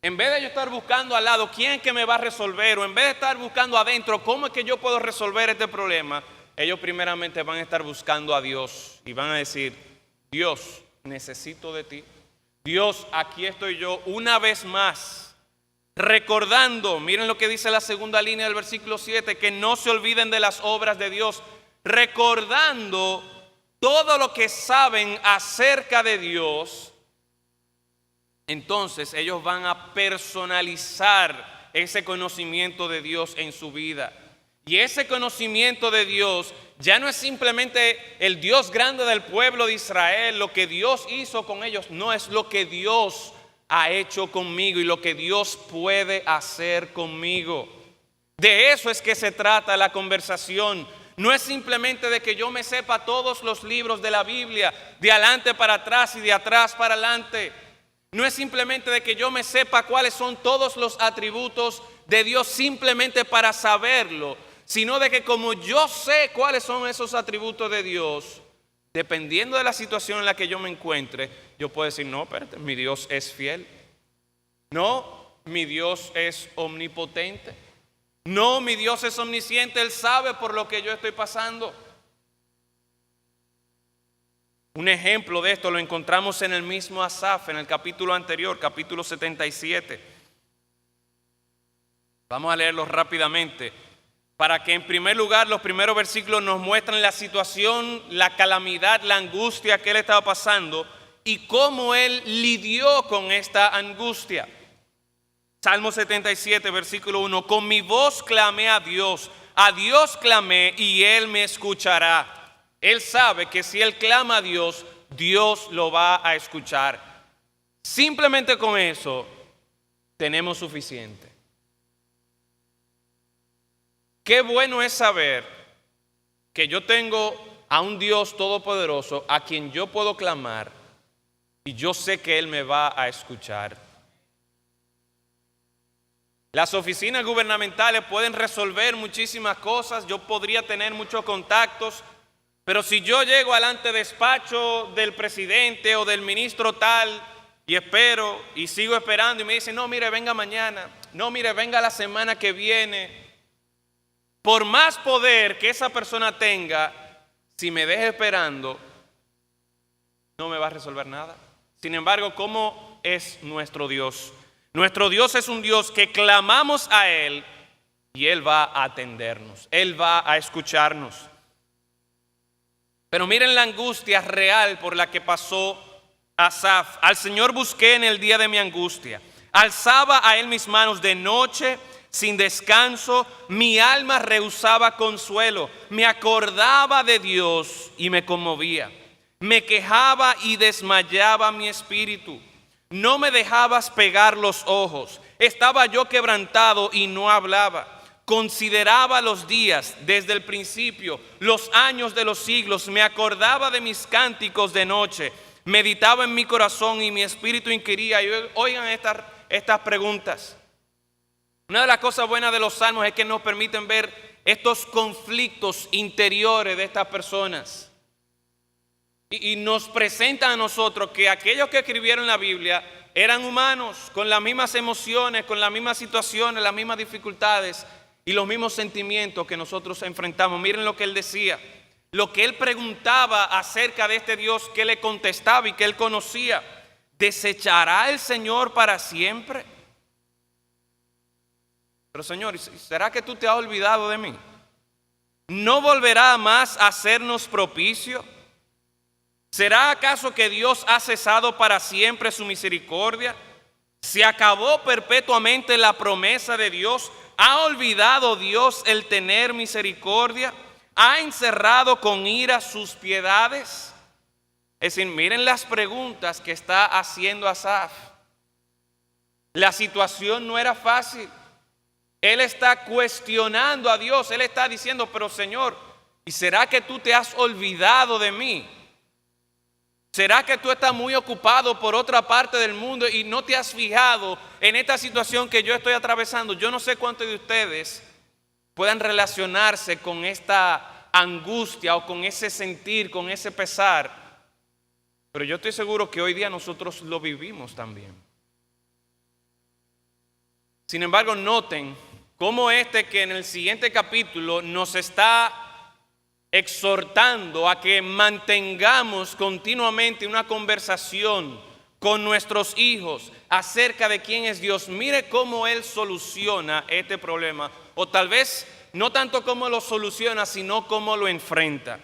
en vez de yo estar buscando al lado quién es que me va a resolver, o en vez de estar buscando adentro cómo es que yo puedo resolver este problema, ellos primeramente van a estar buscando a Dios y van a decir: Dios, necesito de ti. Dios, aquí estoy yo una vez más, recordando, miren lo que dice la segunda línea del versículo 7, que no se olviden de las obras de Dios, recordando todo lo que saben acerca de Dios. Entonces ellos van a personalizar ese conocimiento de Dios en su vida. Y ese conocimiento de Dios ya no es simplemente el Dios grande del pueblo de Israel, lo que Dios hizo con ellos, no, es lo que Dios ha hecho conmigo y lo que Dios puede hacer conmigo. De eso es que se trata la conversación. No es simplemente de que yo me sepa todos los libros de la Biblia, de adelante para atrás y de atrás para adelante. No es simplemente de que yo me sepa cuáles son todos los atributos de Dios simplemente para saberlo, sino de que como yo sé cuáles son esos atributos de Dios, dependiendo de la situación en la que yo me encuentre, yo puedo decir: no, espérate, mi Dios es fiel. No, mi Dios es omnipotente. No, mi Dios es omnisciente, Él sabe por lo que yo estoy pasando. Un ejemplo de esto lo encontramos en el mismo Asaf, en el capítulo anterior, capítulo 77. Vamos a leerlo rápidamente, para que en primer lugar los primeros versículos nos muestran la situación, la calamidad, la angustia que él estaba pasando y cómo él lidió con esta angustia. Salmo 77, versículo 1: con mi voz clamé a Dios clamé y Él me escuchará. Él sabe que si él clama a Dios, Dios lo va a escuchar. Simplemente con eso tenemos suficiente. Qué bueno es saber que yo tengo a un Dios todopoderoso a quien yo puedo clamar y yo sé que Él me va a escuchar. Las oficinas gubernamentales pueden resolver muchísimas cosas, yo podría tener muchos contactos, pero si yo llego al despacho del presidente o del ministro tal y espero y sigo esperando y me dicen: no, mire, venga mañana, no, mire, venga la semana que viene. Por más poder que esa persona tenga, si me deja esperando, no me va a resolver nada. Sin embargo, ¿cómo es nuestro Dios? Nuestro Dios es un Dios que clamamos a Él y Él va a atendernos, Él va a escucharnos. Pero miren la angustia real por la que pasó Asaf. Al Señor busqué en el día de mi angustia. Alzaba a Él mis manos de noche sin descanso. Mi alma rehusaba consuelo. Me acordaba de Dios y me conmovía. Me quejaba y desmayaba mi espíritu. No me dejabas pegar los ojos. Estaba yo quebrantado y no hablaba. Consideraba los días desde el principio, los años de los siglos. Me acordaba de mis cánticos de noche. Meditaba en mi corazón y mi espíritu inquiría. Y oigan estas preguntas. Una de las cosas buenas de los salmos es que nos permiten ver estos conflictos interiores de estas personas. Y nos presentan a nosotros que aquellos que escribieron la Biblia eran humanos, con las mismas emociones, con las mismas situaciones, las mismas dificultades y los mismos sentimientos que nosotros enfrentamos. Miren lo que él decía, lo que él preguntaba acerca de este Dios que le contestaba y que él conocía. ¿Desechará el Señor para siempre? Pero Señor, ¿será que tú te has olvidado de mí? ¿No volverá más a hacernos propicio? ¿Será acaso que Dios ha cesado para siempre su misericordia? ¿Se acabó perpetuamente la promesa de Dios? ¿Ha olvidado Dios el tener misericordia? ¿Ha encerrado con ira sus piedades? Es decir, miren las preguntas que está haciendo Asaf. La situación no era fácil. Él está cuestionando a Dios. Él está diciendo: pero Señor, ¿y será que tú te has olvidado de mí? ¿Será que tú estás muy ocupado por otra parte del mundo y no te has fijado en esta situación que yo estoy atravesando? Yo no sé cuántos de ustedes puedan relacionarse con esta angustia o con ese sentir, con ese pesar. Pero yo estoy seguro que hoy día nosotros lo vivimos también. Sin embargo, noten cómo que en el siguiente capítulo nos está exhortando a que mantengamos continuamente una conversación con nuestros hijos acerca de quién es Dios. Mire cómo Él soluciona este problema, o tal vez no tanto cómo lo soluciona, sino cómo lo enfrenta.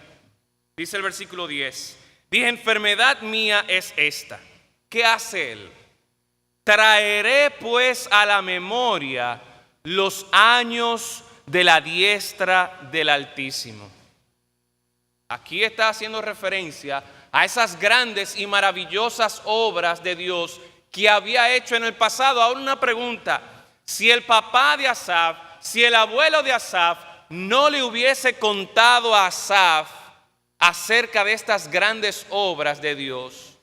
Dice el versículo 10, dije, enfermedad mía es esta. ¿Qué hace Él? Traeré pues a la memoria los años de la diestra del Altísimo. Aquí está haciendo referencia a esas grandes y maravillosas obras de Dios que había hecho en el pasado. Ahora una pregunta, si el papá de Asaf, si el abuelo de Asaf no le hubiese contado a Asaf acerca de estas grandes obras de Dios,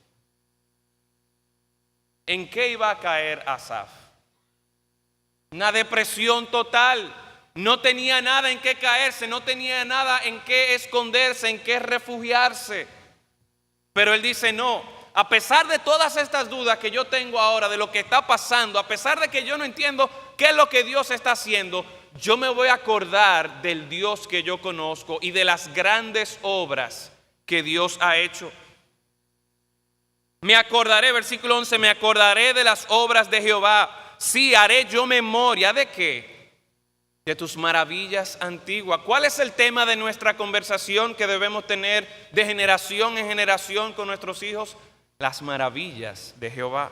¿en qué iba a caer Asaf? Una depresión total. No tenía nada en qué caerse, no tenía nada en qué esconderse, en qué refugiarse. Pero él dice, no, a pesar de todas estas dudas que yo tengo ahora de lo que está pasando, a pesar de que yo no entiendo qué es lo que Dios está haciendo, yo me voy a acordar del Dios que yo conozco y de las grandes obras que Dios ha hecho. Me acordaré, versículo 11, me acordaré de las obras de Jehová. Sí, haré yo memoria ¿de qué? De tus maravillas antiguas. ¿Cuál es el tema de nuestra conversación que debemos tener de generación en generación con nuestros hijos? Las maravillas de Jehová.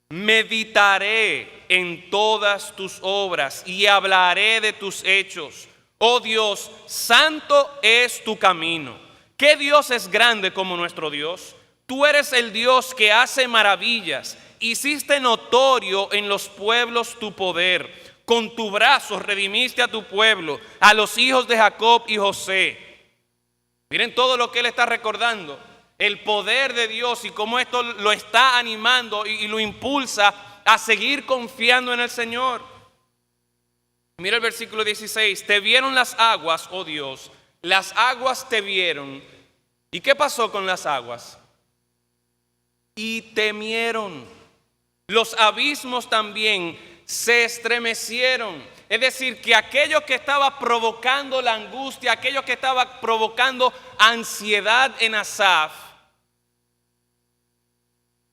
Meditaré en todas tus obras y hablaré de tus hechos. Oh Dios, santo es tu camino. ¿Qué Dios es grande como nuestro Dios? Tú eres el Dios que hace maravillas. Hiciste notorio en los pueblos tu poder. Con tu brazo redimiste a tu pueblo, a los hijos de Jacob y José. Miren todo lo que él está recordando. El poder de Dios y cómo esto lo está animando y lo impulsa a seguir confiando en el Señor. Mira el versículo 16. Te vieron las aguas, oh Dios. Las aguas te vieron. ¿Y qué pasó con las aguas? Y temieron. Los abismos también se estremecieron. Es decir, que aquello que estaba provocando la angustia, aquello que estaba provocando ansiedad en Asaf,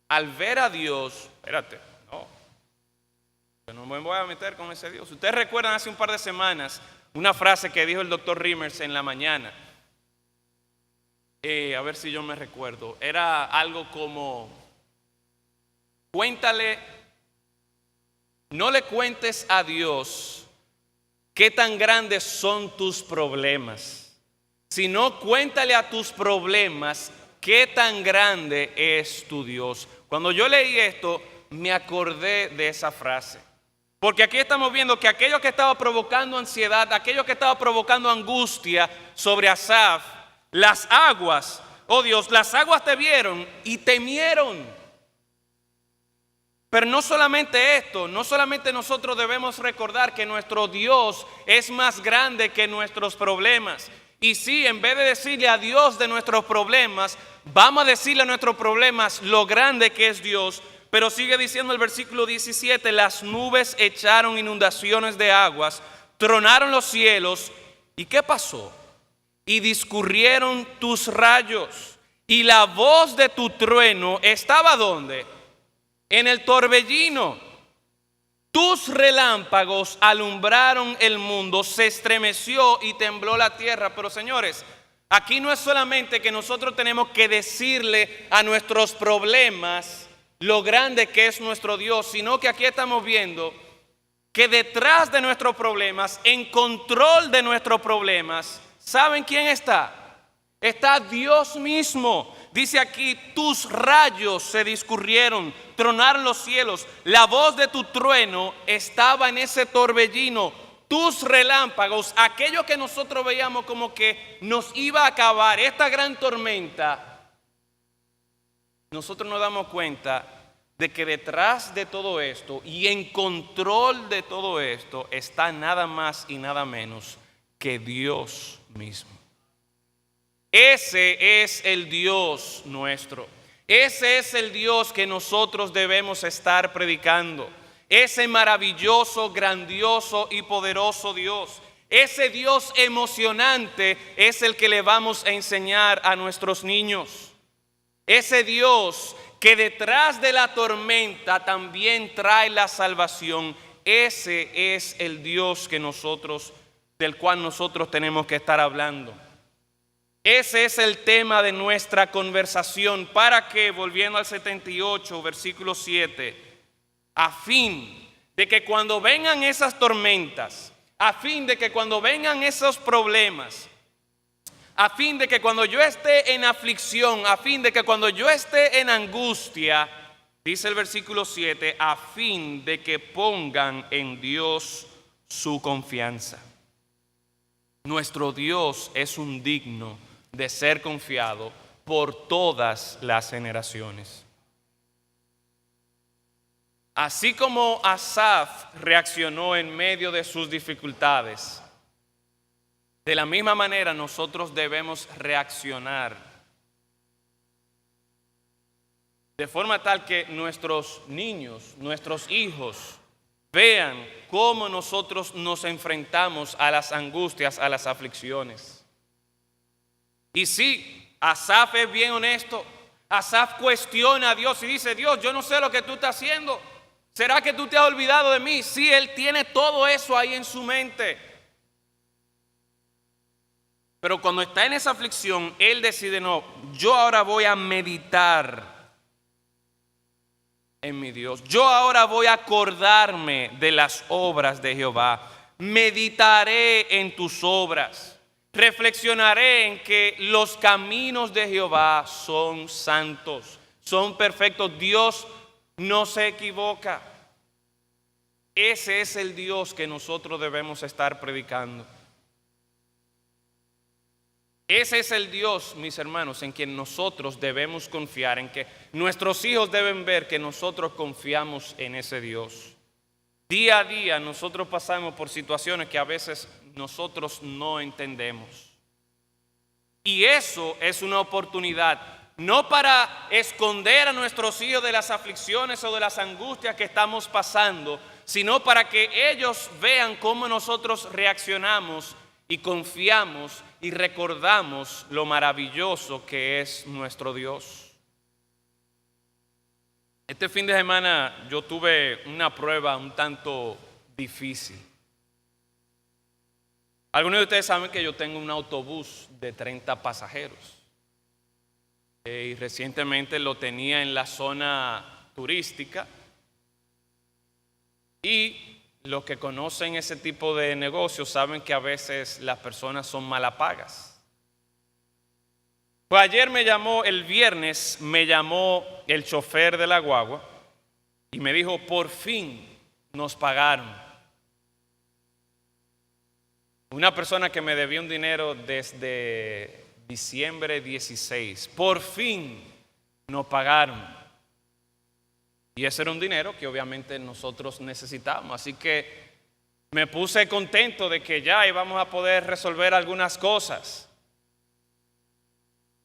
al ver a Dios, no me voy a meter con ese Dios. Ustedes recuerdan hace un par de semanas una frase que dijo el doctor Riemers en la mañana. A ver si yo me recuerdo. Era algo como, no le cuentes a Dios qué tan grandes son tus problemas, sino cuéntale a tus problemas qué tan grande es tu Dios. Cuando yo leí esto, me acordé de esa frase. Porque aquí estamos viendo que aquello que estaba provocando ansiedad, aquello que estaba provocando angustia sobre Asaf, las aguas, oh Dios, las aguas te vieron y temieron. Pero no solamente esto, no solamente nosotros debemos recordar que nuestro Dios es más grande que nuestros problemas. Y sí, en vez de decirle a Dios de nuestros problemas, vamos a decirle a nuestros problemas lo grande que es Dios. Pero sigue diciendo el versículo 17, las nubes echaron inundaciones de aguas, tronaron los cielos. ¿Y qué pasó? Y discurrieron tus rayos. Y la voz de tu trueno estaba ¿dónde? En el torbellino. Tus relámpagos alumbraron el mundo, se estremeció y tembló la tierra. Pero señores, aquí no es solamente que nosotros tenemos que decirle a nuestros problemas lo grande que es nuestro Dios, sino que aquí estamos viendo que detrás de nuestros problemas, en control de nuestros problemas, ¿saben quién está? Está Dios mismo. Dice aquí, tus rayos se discurrieron, tronaron los cielos. La voz de tu trueno estaba en ese torbellino. Tus relámpagos, aquello que nosotros veíamos como que nos iba a acabar, esta gran tormenta, nosotros nos damos cuenta de que detrás de todo esto y en control de todo esto está nada más y nada menos que Dios mismo. Ese es el Dios nuestro. Ese es el Dios que nosotros debemos estar predicando. Ese maravilloso, grandioso y poderoso Dios. Ese Dios emocionante es el que le vamos a enseñar a nuestros niños. Ese Dios que detrás de la tormenta también trae la salvación. Ese es el Dios del cual nosotros tenemos que estar hablando. Ese es el tema de nuestra conversación. ¿Para qué? Volviendo al 78, versículo 7. A fin de que cuando vengan esas tormentas, a fin de que cuando vengan esos problemas, a fin de que cuando yo esté en aflicción, a fin de que cuando yo esté en angustia, dice el versículo 7, a fin de que pongan en Dios su confianza. Nuestro Dios es un digno de ser confiado por todas las generaciones. Así como Asaf reaccionó en medio de sus dificultades, de la misma manera nosotros debemos reaccionar de forma tal que nuestros niños, nuestros hijos vean cómo nosotros nos enfrentamos a las angustias, a las aflicciones. Y sí, Asaf es bien honesto. Asaf cuestiona a Dios y dice: Dios, yo no sé lo que tú estás haciendo. ¿Será que tú te has olvidado de mí? Sí, él tiene todo eso ahí en su mente. Pero cuando está en esa aflicción, él decide: no, yo ahora voy a meditar en mi Dios. Yo ahora voy a acordarme de las obras de Jehová. Meditaré en tus obras. Reflexionaré en que los caminos de Jehová son santos, son perfectos. Dios no se equivoca. Ese es el Dios que nosotros debemos estar predicando. Ese es el Dios, mis hermanos, en quien nosotros debemos confiar, en que nuestros hijos deben ver que nosotros confiamos en ese Dios. Día a día nosotros pasamos por situaciones que a veces nosotros no entendemos. Y eso es una oportunidad, no para esconder a nuestros hijos de las aflicciones o de las angustias que estamos pasando, sino para que ellos vean cómo nosotros reaccionamos y confiamos y recordamos lo maravilloso que es nuestro Dios. Este fin de semana yo tuve una prueba un tanto difícil. Algunos de ustedes saben que yo tengo un autobús de 30 pasajeros. Y recientemente lo tenía en la zona turística. Y los que conocen ese tipo de negocios saben que a veces las personas son malapagas. Pues el viernes me llamó el chofer de la guagua y me dijo: por fin nos pagaron. Una persona que me debía un dinero desde diciembre 16, por fin nos pagaron. Y ese era un dinero que obviamente nosotros necesitábamos. Así que me puse contento de que ya íbamos a poder resolver algunas cosas.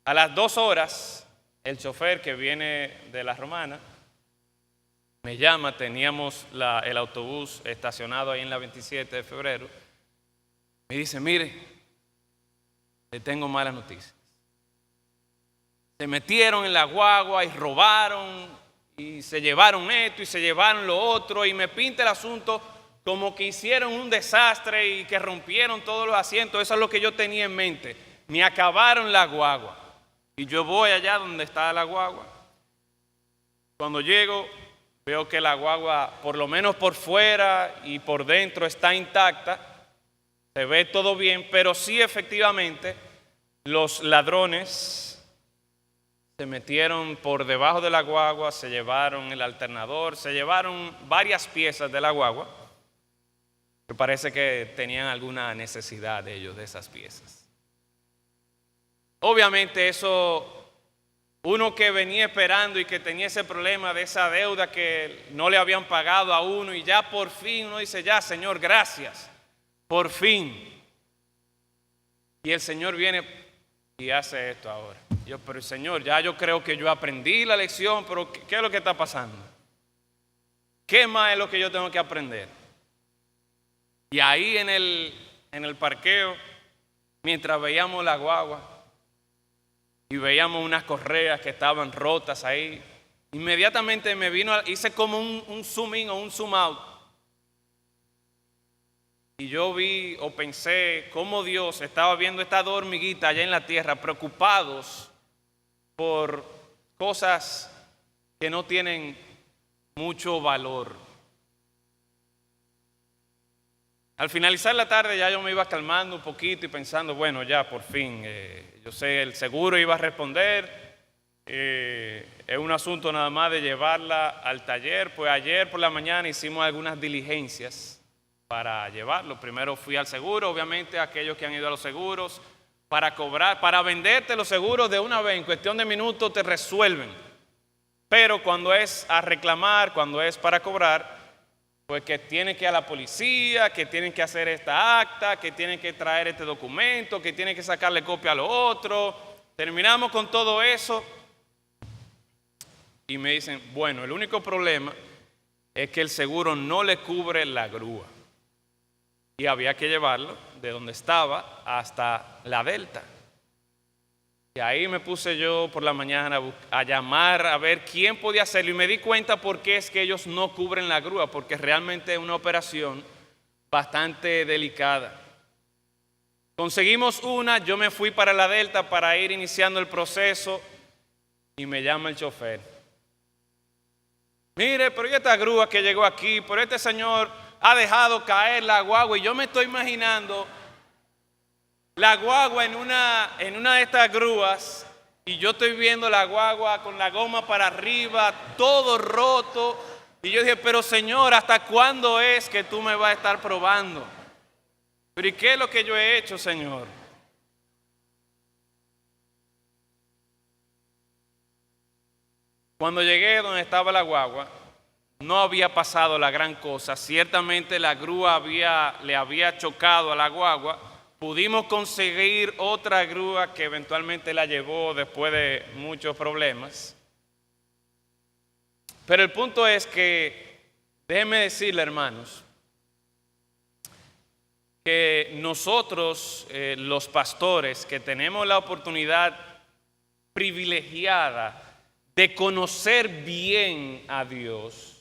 A las 2 horas, el chofer que viene de La Romana me llama. Teníamos el autobús estacionado ahí en la 27 de febrero. Me dice: mire, le tengo malas noticias. Se metieron en la guagua y robaron y se llevaron esto y se llevaron lo otro, y me pinta el asunto como que hicieron un desastre y que rompieron todos los asientos. Eso es lo que yo tenía en mente. Me acabaron la guagua. Y yo voy allá donde está la guagua. Cuando llego, veo que la guagua, por lo menos por fuera y por dentro, está intacta. Se ve todo bien, pero sí, efectivamente, los ladrones se metieron por debajo de la guagua, se llevaron el alternador, se llevaron varias piezas de la guagua. Me parece que tenían alguna necesidad de ellos, de esas piezas. Obviamente eso Uno que venía esperando y que tenía ese problema de esa deuda que no le habían pagado a uno y ya por fin uno dice, ya Señor, gracias, por fin. Y el Señor viene y hace esto ahora. Yo, pero Señor, ya yo creo que yo aprendí la lección, pero ¿qué es lo que está pasando? ¿Qué más es lo que yo tengo que aprender? Y ahí en el parqueo, mientras veíamos la guagua y veíamos unas correas que estaban rotas ahí, inmediatamente me vino, hice como un zoom in o un zoom out. Y yo vi o pensé cómo Dios estaba viendo estas dos hormiguitas allá en la tierra, preocupados por cosas que no tienen mucho valor. Al finalizar la tarde ya yo me iba calmando un poquito y pensando, bueno, ya por fin, yo sé, el seguro iba a responder, es un asunto nada más de llevarla al taller. Pues ayer por la mañana hicimos algunas diligencias para llevarlo. Primero fui al seguro, obviamente aquellos que han ido a los seguros, para cobrar, para venderte los seguros de una vez, en cuestión de minutos te resuelven. Pero cuando es a reclamar, cuando es para cobrar, pues que tienen que ir a la policía, que tienen que hacer esta acta, que tienen que traer este documento, que tienen que sacarle copia a lo otro. Terminamos con todo eso y me dicen, bueno, el único problema es que el seguro no le cubre la grúa. Y había que llevarlo de donde estaba hasta la Delta. Y ahí me puse yo por la mañana a llamar a ver quién podía hacerlo y me di cuenta por qué es que ellos no cubren la grúa, porque realmente es una operación bastante delicada. Conseguimos una, yo me fui para la Delta para ir iniciando el proceso y me llama el chofer. Mire, pero ¿y esta grúa que llegó aquí? Pero este señor ha dejado caer la guagua y yo me estoy imaginando la guagua en una de estas grúas y yo estoy viendo la guagua con la goma para arriba, todo roto. Y yo dije, pero Señor, ¿hasta cuándo es que tú me vas a estar probando? Pero ¿y qué es lo que yo he hecho, Señor? Cuando llegué donde estaba la guagua, no había pasado la gran cosa. Ciertamente la grúa le había chocado a la guagua. Pudimos conseguir otra grúa que eventualmente la llevó después de muchos problemas. Pero el punto es que, déjenme decirle, hermanos, que nosotros, los pastores, que tenemos la oportunidad privilegiada de conocer bien a Dios,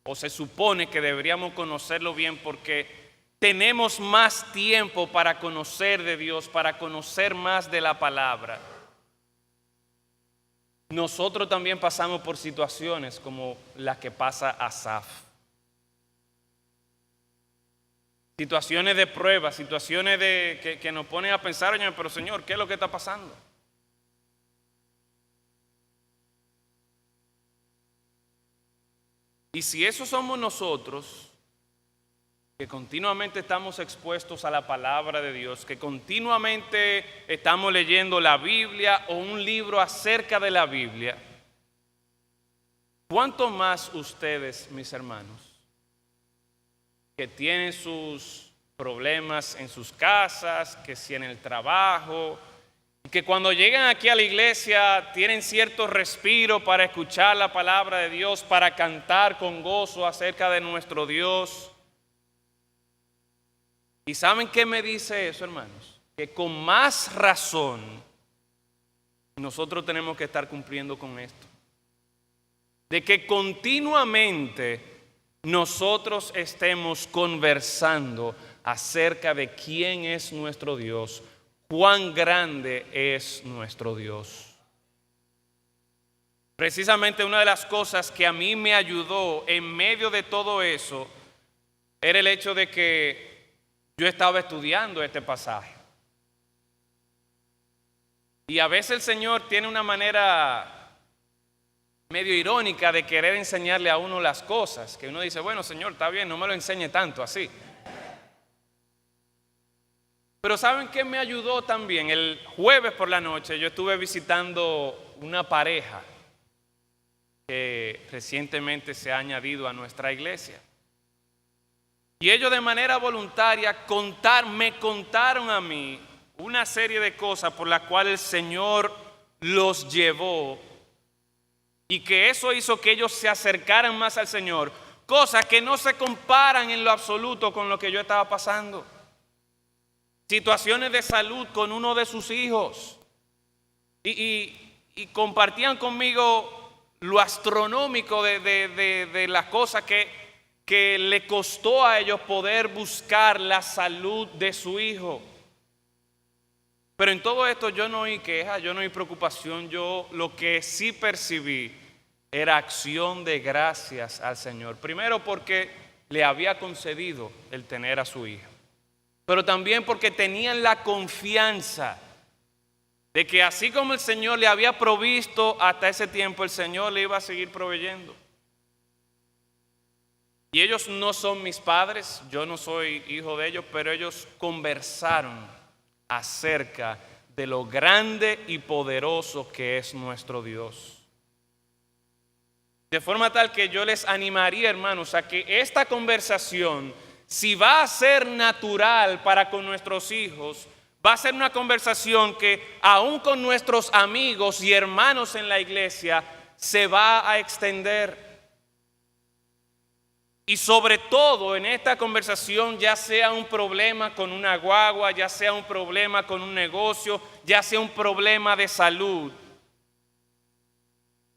o se supone que deberíamos conocerlo bien porque tenemos más tiempo para conocer de Dios, para conocer más de la palabra. Nosotros también pasamos por situaciones como las que pasa Asaf. Situaciones de prueba, situaciones que nos ponen a pensar, oye, pero Señor, ¿qué es lo que está pasando? Y si eso somos nosotros, que continuamente estamos expuestos a la palabra de Dios, que continuamente estamos leyendo la Biblia o un libro acerca de la Biblia, ¿cuánto más ustedes, mis hermanos, que tienen sus problemas en sus casas, que si en el trabajo, y que cuando llegan aquí a la iglesia tienen cierto respiro para escuchar la palabra de Dios, para cantar con gozo acerca de nuestro Dios? ¿Y saben qué me dice eso, hermanos? Que con más razón nosotros tenemos que estar cumpliendo con esto. De que continuamente nosotros estemos conversando acerca de quién es nuestro Dios, cuán grande es nuestro Dios. Precisamente una de las cosas que a mí me ayudó en medio de todo eso era el hecho de que yo estaba estudiando este pasaje. Y a veces el Señor tiene una manera medio irónica de querer enseñarle a uno las cosas, que uno dice, bueno, Señor, está bien, no me lo enseñe tanto así. Pero ¿saben qué me ayudó también? El jueves por la noche yo estuve visitando una pareja que recientemente se ha añadido a nuestra iglesia. Y ellos de manera voluntaria me contaron a mí una serie de cosas por las cuales el Señor los llevó y que eso hizo que ellos se acercaran más al Señor. Cosas que no se comparan en lo absoluto con lo que yo estaba pasando. Situaciones de salud con uno de sus hijos. Y compartían conmigo lo astronómico de las cosas que le costó a ellos poder buscar la salud de su hijo. Pero en todo esto yo no oí queja, yo no oí preocupación. Yo lo que sí percibí era acción de gracias al Señor. Primero porque le había concedido el tener a su hija. Pero también porque tenían la confianza de que así como el Señor le había provisto hasta ese tiempo, el Señor le iba a seguir proveyendo. Y ellos no son mis padres, yo no soy hijo de ellos, pero ellos conversaron acerca de lo grande y poderoso que es nuestro Dios. De forma tal que yo les animaría, hermanos, a que esta conversación, si va a ser natural para con nuestros hijos, va a ser una conversación que aún con nuestros amigos y hermanos en la iglesia se va a extender. Y sobre todo en esta conversación, ya sea un problema con una guagua, ya sea un problema con un negocio, ya sea un problema de salud.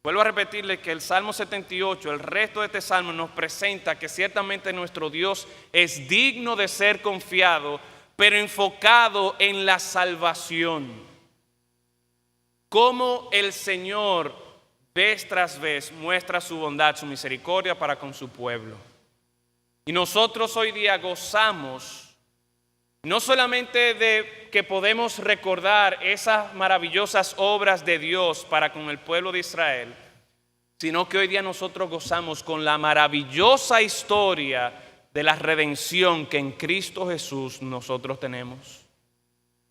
Vuelvo a repetirle que el Salmo 78, el resto de este salmo nos presenta que ciertamente nuestro Dios es digno de ser confiado, pero enfocado en la salvación. Cómo el Señor vez tras vez muestra su bondad, su misericordia para con su pueblo. Y nosotros hoy día gozamos no solamente de que podemos recordar esas maravillosas obras de Dios para con el pueblo de Israel, sino que hoy día nosotros gozamos con la maravillosa historia de la redención que en Cristo Jesús nosotros tenemos.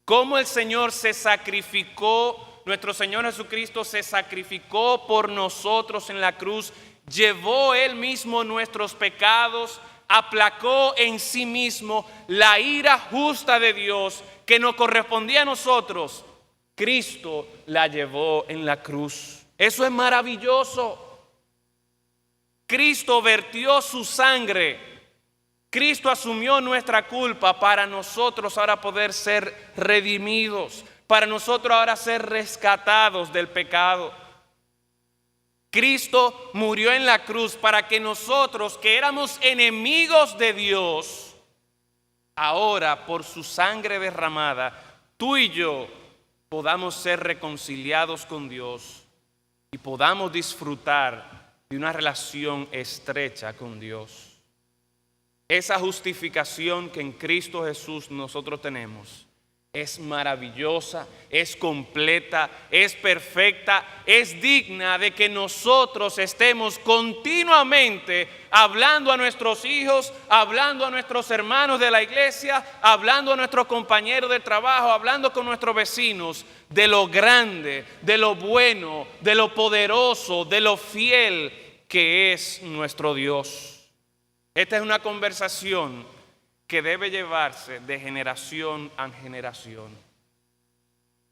Cómo el Señor se sacrificó, nuestro Señor Jesucristo se sacrificó por nosotros en la cruz, llevó Él mismo nuestros pecados, aplacó en sí mismo la ira justa de Dios que nos correspondía a nosotros. Cristo la llevó en la cruz. Eso es maravilloso. Cristo vertió su sangre. Cristo asumió nuestra culpa para nosotros ahora poder ser redimidos, para nosotros ahora ser rescatados del pecado. Cristo murió en la cruz para que nosotros, que éramos enemigos de Dios, ahora por su sangre derramada, tú y yo podamos ser reconciliados con Dios y podamos disfrutar de una relación estrecha con Dios. Esa justificación que en Cristo Jesús nosotros tenemos es maravillosa, es completa, es perfecta, es digna de que nosotros estemos continuamente hablando a nuestros hijos, hablando a nuestros hermanos de la iglesia, hablando a nuestros compañeros de trabajo, hablando con nuestros vecinos de lo grande, de lo bueno, de lo poderoso, de lo fiel que es nuestro Dios. Esta es una conversación que debe llevarse de generación a generación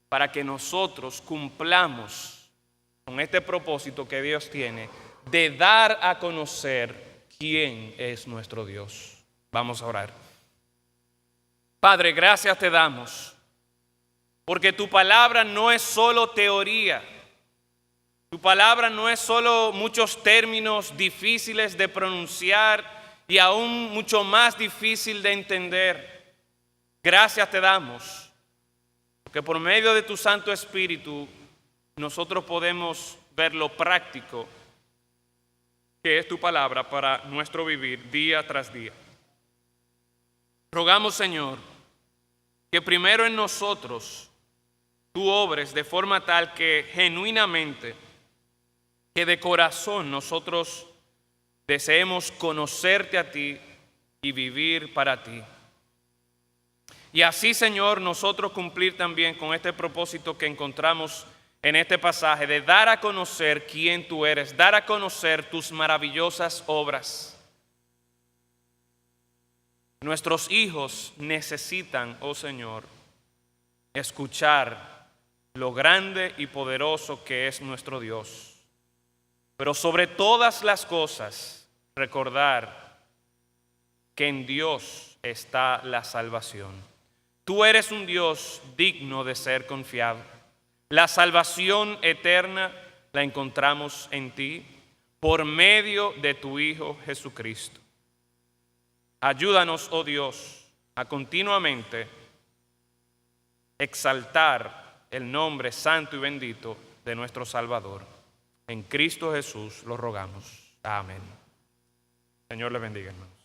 para que nosotros cumplamos con este propósito que Dios tiene de dar a conocer quién es nuestro Dios. Vamos a orar. Padre, gracias te damos porque tu palabra no es solo teoría. Tu palabra no es solo muchos términos difíciles de pronunciar y aún mucho más difícil de entender. Gracias te damos, porque por medio de tu Santo Espíritu nosotros podemos ver lo práctico que es tu palabra para nuestro vivir día tras día. Rogamos, Señor, que primero en nosotros tú obres de forma tal que genuinamente, que de corazón nosotros deseemos conocerte a ti y vivir para ti. Y así, Señor, nosotros cumplir también con este propósito que encontramos en este pasaje de dar a conocer quién tú eres, dar a conocer tus maravillosas obras. Nuestros hijos necesitan, oh Señor, escuchar lo grande y poderoso que es nuestro Dios. Pero sobre todas las cosas, recordar que en Dios está la salvación. Tú eres un Dios digno de ser confiado. La salvación eterna la encontramos en ti por medio de tu Hijo Jesucristo. Ayúdanos, oh Dios, a continuamente exaltar el nombre santo y bendito de nuestro Salvador. En Cristo Jesús lo rogamos. Amén. Señor le bendiga, hermano.